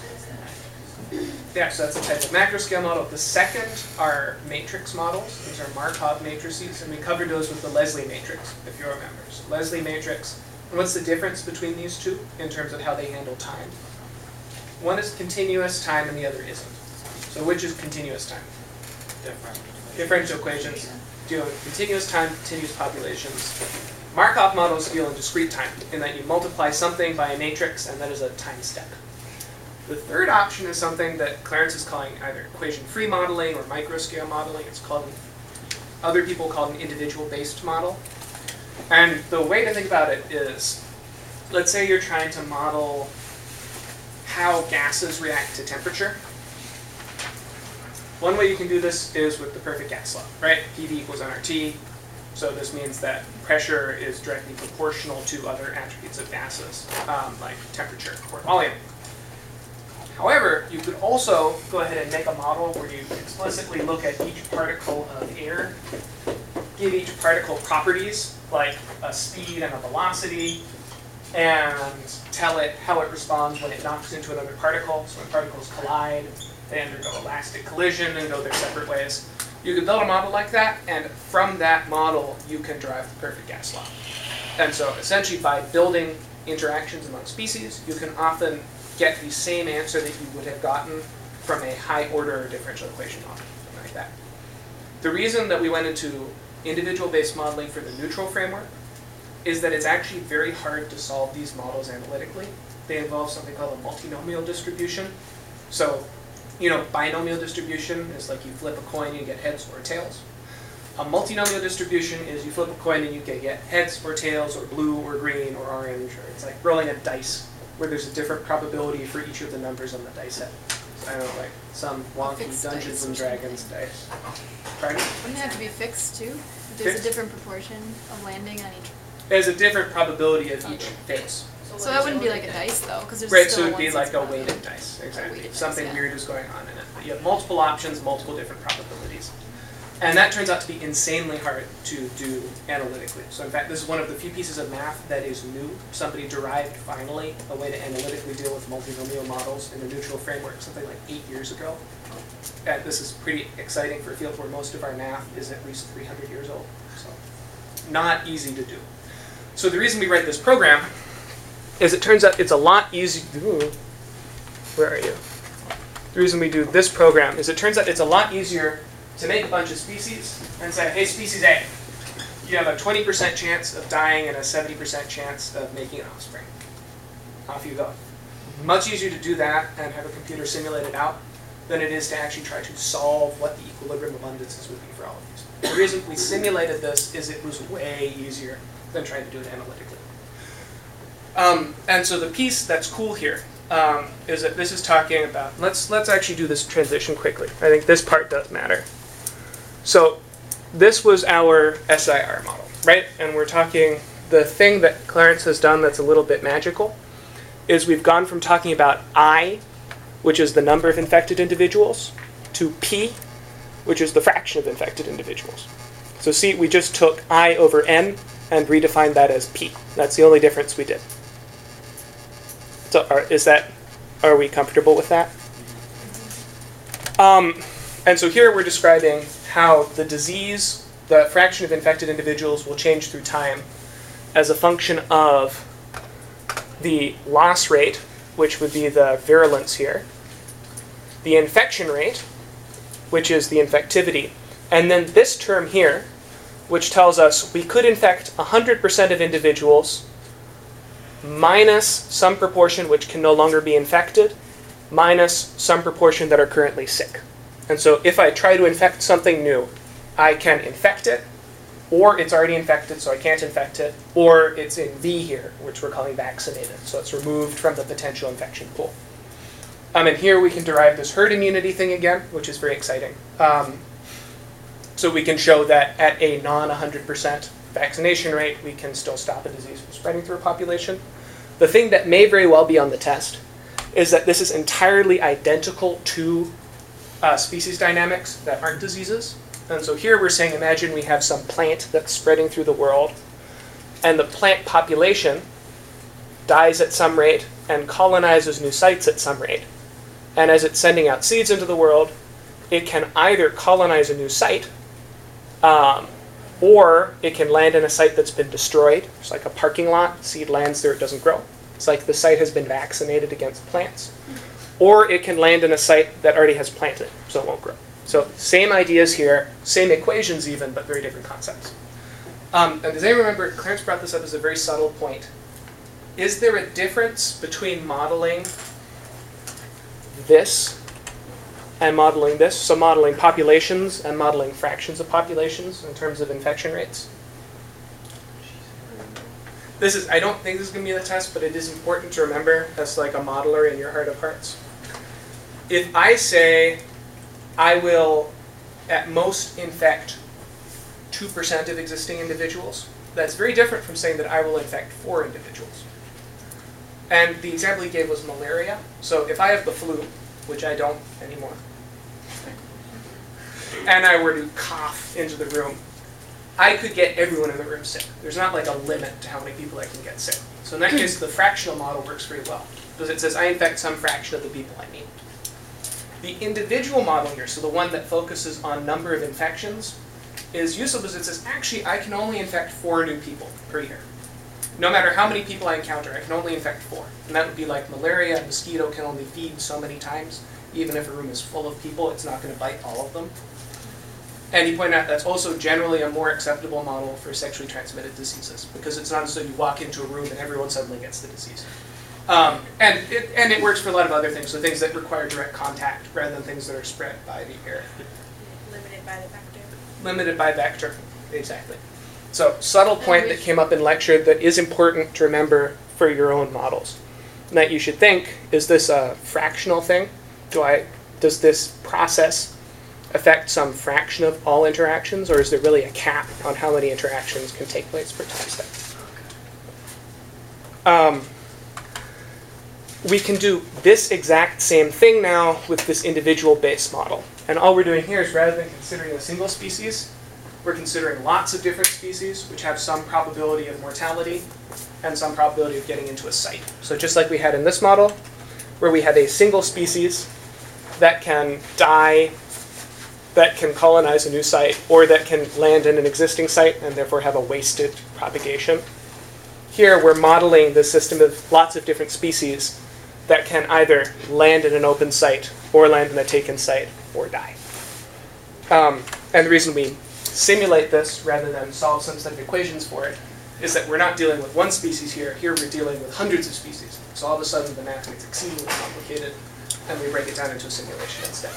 Yeah, so that's a type of macroscale model. The second are matrix models. These are Markov matrices, and we covered those with the Leslie matrix, if you remember. So Leslie matrix. And what's the difference between these two in terms of how they handle time? One is continuous time and the other isn't. So which is continuous time? Differential equations deal with continuous time, continuous populations. Markov models deal in discrete time, in that you multiply something by a matrix, and that is a time step. The third option is something that Clarence is calling either equation-free modeling or microscale modeling. It's called, other people call it an individual-based model. And the way to think about it is, let's say you're trying to model how gases react to temperature. One way you can do this is with the perfect gas law, right? PV equals nRT. So this means that pressure is directly proportional to other attributes of gases, like temperature or volume. However, you could also go ahead and make a model where you explicitly look at each particle of air, give each particle properties like a speed and a velocity, and tell it how it responds when it knocks into another particle. So when particles collide, they undergo elastic collision and go their separate ways. You can build a model like that, and from that model, you can derive the perfect gas law. And so essentially by building interactions among species, you can often get the same answer that you would have gotten from a high-order differential equation model, something like that. The reason that we went into individual-based modeling for the neutral framework is that it's actually very hard to solve these models analytically. They involve something called a multinomial distribution. So, binomial distribution is like you flip a coin and you get heads or tails. A multinomial distribution is you flip a coin and you can get heads or tails or blue or green or orange, or it's like rolling a dice where there's a different probability for each of the numbers on the dice set. So I don't know, like some wonky Fixed Dungeons dice and or Dragons dice. Pardon? Wouldn't it have to be fixed too? If there's Fixed? a different proportion of landing on each. There's a different probability of each phase. So that wouldn't be like a dice though, because there's Right, still so it'd be one like a sense weighted probability. dice, exactly. weighted dice, Something yeah. weird is going on in it. But you have multiple options, multiple different probabilities. And that turns out to be insanely hard to do analytically. So in fact, this is one of the few pieces of math that is new. Somebody derived finally a way to analytically deal with multinomial models in a neutral framework something like 8 years ago. And this is pretty exciting for a field where most of our math is at least 300 years old. So not easy to do. So the reason we write this program is it turns out it's a lot easier. Where are you? The reason we do this program is it turns out it's a lot easier to make a bunch of species and say, hey, species A, you have a 20% chance of dying and a 70% chance of making an offspring. Off you go. Much easier to do that and have a computer simulate it out than it is to actually try to solve what the equilibrium abundances would be for all of these. The reason we simulated this is it was way easier than trying to do it analytically. And so the piece that's cool here is that this is talking about, let's actually do this transition quickly. I think this part does matter. So this was our SIR model, right? And we're talking, the thing that Clarence has done that's a little bit magical is we've gone from talking about I, which is the number of infected individuals, to P, which is the fraction of infected individuals. So see, we just took I over N and redefined that as P. That's the only difference we did. So are we comfortable with that? And so here we're describing how the disease, the fraction of infected individuals will change through time as a function of the loss rate, which would be the virulence here, the infection rate, which is the infectivity, and then this term here, which tells us we could infect 100% of individuals minus some proportion which can no longer be infected, minus some proportion that are currently sick. And so if I try to infect something new, I can infect it, or it's already infected, so I can't infect it, or it's in V here, which we're calling vaccinated, so it's removed from the potential infection pool. And here we can derive this herd immunity thing again, which is very exciting. So we can show that at a non-100% vaccination rate, we can still stop a disease from spreading through a population. The thing that may very well be on the test is that this is entirely identical to species dynamics that aren't diseases. And so here we're saying, imagine we have some plant that's spreading through the world, and the plant population dies at some rate and colonizes new sites at some rate. And as it's sending out seeds into the world, it can either colonize a new site, or it can land in a site that's been destroyed. It's like a parking lot. Seed lands there, it doesn't grow. It's like the site has been vaccinated against plants. Or it can land in a site that already has planted, so it won't grow. So same ideas here, same equations even, but very different concepts. And does anyone remember, Clarence brought this up as a very subtle point. Is there a difference between modeling this and modeling this, so modeling populations and modeling fractions of populations in terms of infection rates. I don't think this is going to be the test, but it is important to remember as like a modeler in your heart of hearts. If I say I will at most infect 2% of existing individuals, that's very different from saying that I will infect 4 individuals. And the example he gave was malaria. So if I have the flu, which I don't anymore, and I were to cough into the room, I could get everyone in the room sick. There's not like a limit to how many people I can get sick. So in that case, the fractional model works very well, because it says I infect some fraction of the people I meet. The individual model here, so the one that focuses on number of infections, is useful because it says, actually, I can only infect 4 new people per year. No matter how many people I encounter, I can only infect 4. And that would be like malaria. A mosquito can only feed so many times. Even if a room is full of people, it's not going to bite all of them. And he pointed out that's also generally a more acceptable model for sexually transmitted diseases, because it's not as though you walk into a room and everyone suddenly gets the disease. And it works for a lot of other things, so things that require direct contact rather than things that are spread by the air. Limited by the vector. Limited by vector, exactly. So subtle point that came up in lecture that is important to remember for your own models. And that you should think, is this a fractional thing? Does this process affect some fraction of all interactions, or is there really a cap on how many interactions can take place per time step? We can do this exact same thing now with this individual-based model. And all we're doing here is, rather than considering a single species, we're considering lots of different species which have some probability of mortality and some probability of getting into a site. So just like we had in this model, where we have a single species that can die, that can colonize a new site, or that can land in an existing site and therefore have a wasted propagation. Here we're modeling the system of lots of different species that can either land in an open site, or land in a taken site, or die. And the reason we simulate this rather than solve some set of equations for it is that we're not dealing with one species here. Here we're dealing with hundreds of species. So all of a sudden the math gets exceedingly complicated, and we break it down into a simulation instead.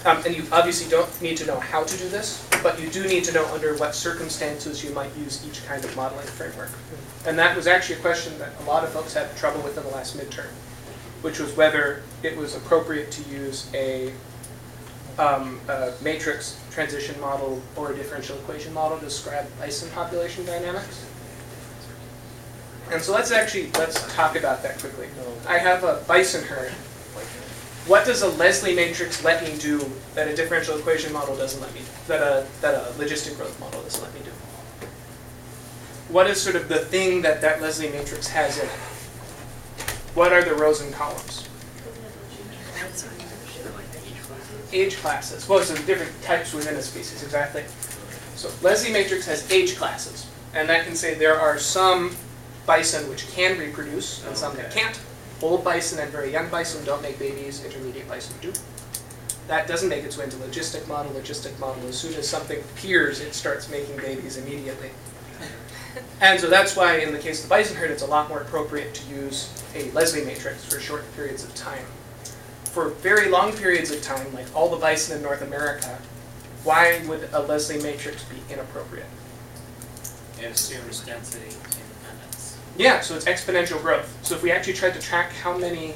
And you obviously don't need to know how to do this, but you do need to know under what circumstances you might use each kind of modeling framework. And that was actually a question that a lot of folks had trouble with in the last midterm, which was whether it was appropriate to use a matrix transition model or a differential equation model to describe bison population dynamics. And so let's talk about that quickly. I have a bison herd. What does a Leslie matrix let me do that a differential equation model doesn't let me, that a logistic growth model doesn't let me do? What is sort of the thing that that Leslie matrix has in it? What are the rows and columns? Age classes. Well, so different types within a species, exactly. So Leslie matrix has age classes, and that can say there are some bison which can reproduce and some that can't. Old bison and very young bison don't make babies, intermediate bison do. That doesn't make its way into logistic model. Logistic model, as soon as something appears, it starts making babies immediately. And so that's why in the case of the bison herd, it's a lot more appropriate to use a Leslie matrix for short periods of time. For very long periods of time, like all the bison in North America, why would a Leslie matrix be inappropriate? It assumes density independence. Yeah, so it's exponential growth. So if we actually tried to track how many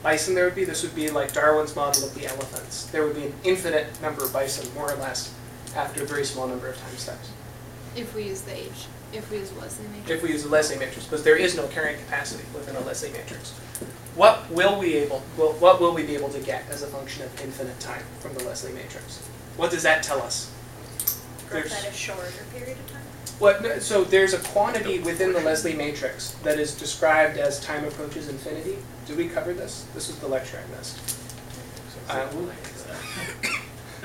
bison there would be, this would be like Darwin's model of the elephants. There would be an infinite number of bison, more or less, after a very small number of time steps. If we use the age, if we use a Leslie matrix. If we use a Leslie matrix, because there is no carrying capacity within a Leslie matrix. What will we be able to get as a function of infinite time from the Leslie matrix? What does that tell us? Growth at a shorter period of time? So there's a quantity within the Leslie matrix that is described as time approaches infinity. Did we cover this? This was the lecture I missed.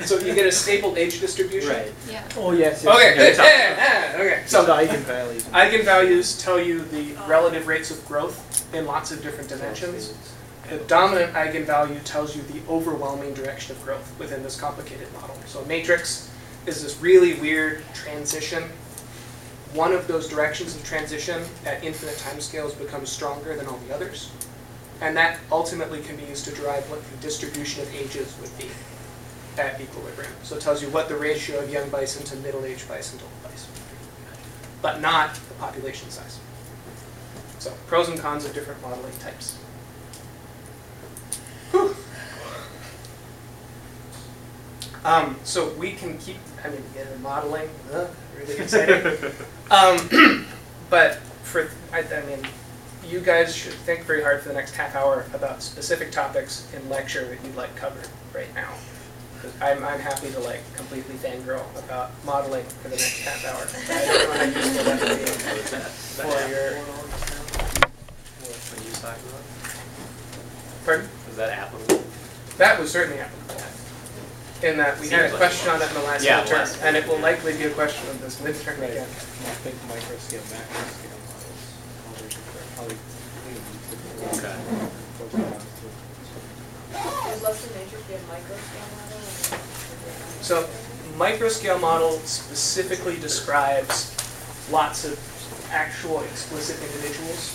So you get a stable age distribution? Right. Yeah. Oh, yes. Okay, good. Okay. So the eigenvalues. Eigenvalues tell you the relative rates of growth in lots of different dimensions. The dominant eigenvalue tells you the overwhelming direction of growth within this complicated model. So a matrix is this really weird transition. One of those directions of transition at infinite timescales becomes stronger than all the others. And that ultimately can be used to derive what the distribution of ages would be at equilibrium. So it tells you what the ratio of young bison to middle-aged bison to old bison would be, but not the population size. So pros and cons of different modeling types. Whew. So we can keep, I mean, again, modeling, really exciting. But for, I mean, you guys should think very hard for the next half hour about specific topics in lecture that you'd like covered right now. I'm happy to like completely fangirl about modeling for the next half hour. I don't want to use the left meeting for your. When you was talking about? Pardon? Was that applicable? That was certainly applicable. In that we had a question on that in the last midterm, and it will likely be a question of this midterm again. I think micro scale, macro scale models, how they differ, how they Okay. Is less than nature be a micro scale model? So microscale model specifically describes lots of actual explicit individuals.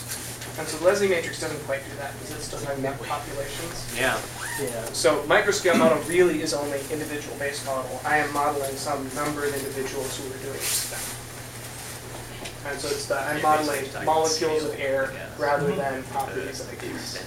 And so the Leslie matrix doesn't quite do that because it's still talking about populations. Yeah. Yeah. So microscale model really is only individual-based model. I am modeling some number of individuals who are doing stuff. And so it's I'm modeling molecules of air rather than properties of the gas.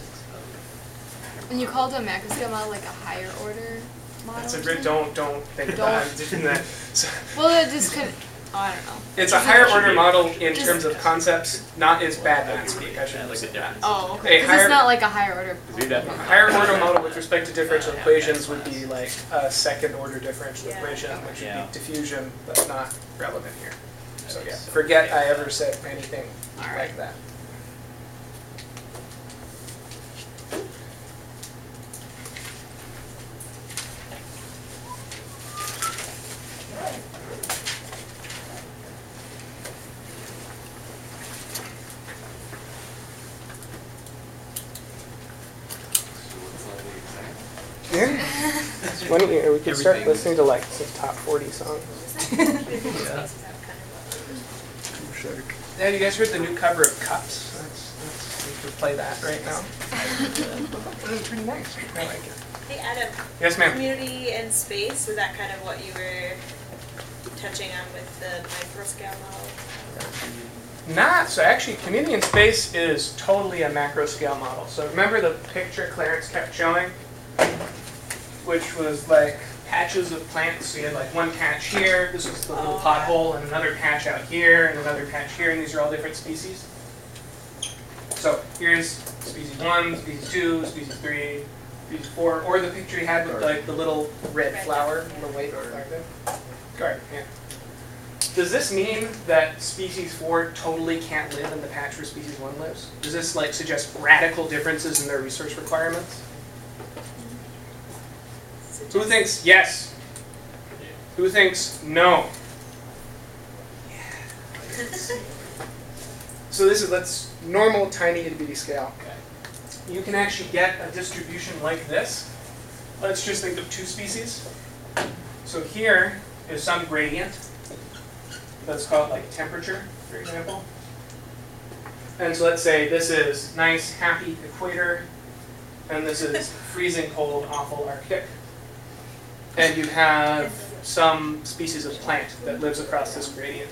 And you called a macro scale model like a higher order model? That's a or great, something? don't think about doing that. So, Well, it just could, oh, I don't know. it's a higher order model in terms of concepts, not as bad math speak. I shouldn't say that. Oh, okay. A Because higher- it's not like a higher order. A higher order model with respect to differential equations would be like a second order differential equation, which would be diffusion, but not relevant here. So yeah, forget I ever said anything like that. Yeah. Why don't we could start listening to like some top 40 songs. Have you guys heard the new cover of Cups? We could play that right now. It's pretty nice. I like it. Hey Adam, Yes, ma'am. community and space, was that kind of what you were touching on with the microscale model? Not, so actually community in space is totally a macro scale model. So remember the picture Clarence kept showing? Which was like patches of plants. So you had like one patch here, this was the little pothole, and another patch out here, and another patch here, and these are all different species. So here's species 1, species 2, species 3, species 4, or the picture he had with like the little red flower, the white flower thing. Garden, yeah. Does this mean that species 4 totally can't live in the patch where species 1 lives? Does this like suggest radical differences in their resource requirements? Who thinks yes? Who thinks no? So this is, let's normal tiny itty bitty scale. You can actually get a distribution like this. Let's just think of 2 species. So here is some gradient. Let's call it like temperature, for example. And so let's say this is nice, happy equator, and this is freezing cold, awful Arctic. And you have some species of plant that lives across this gradient.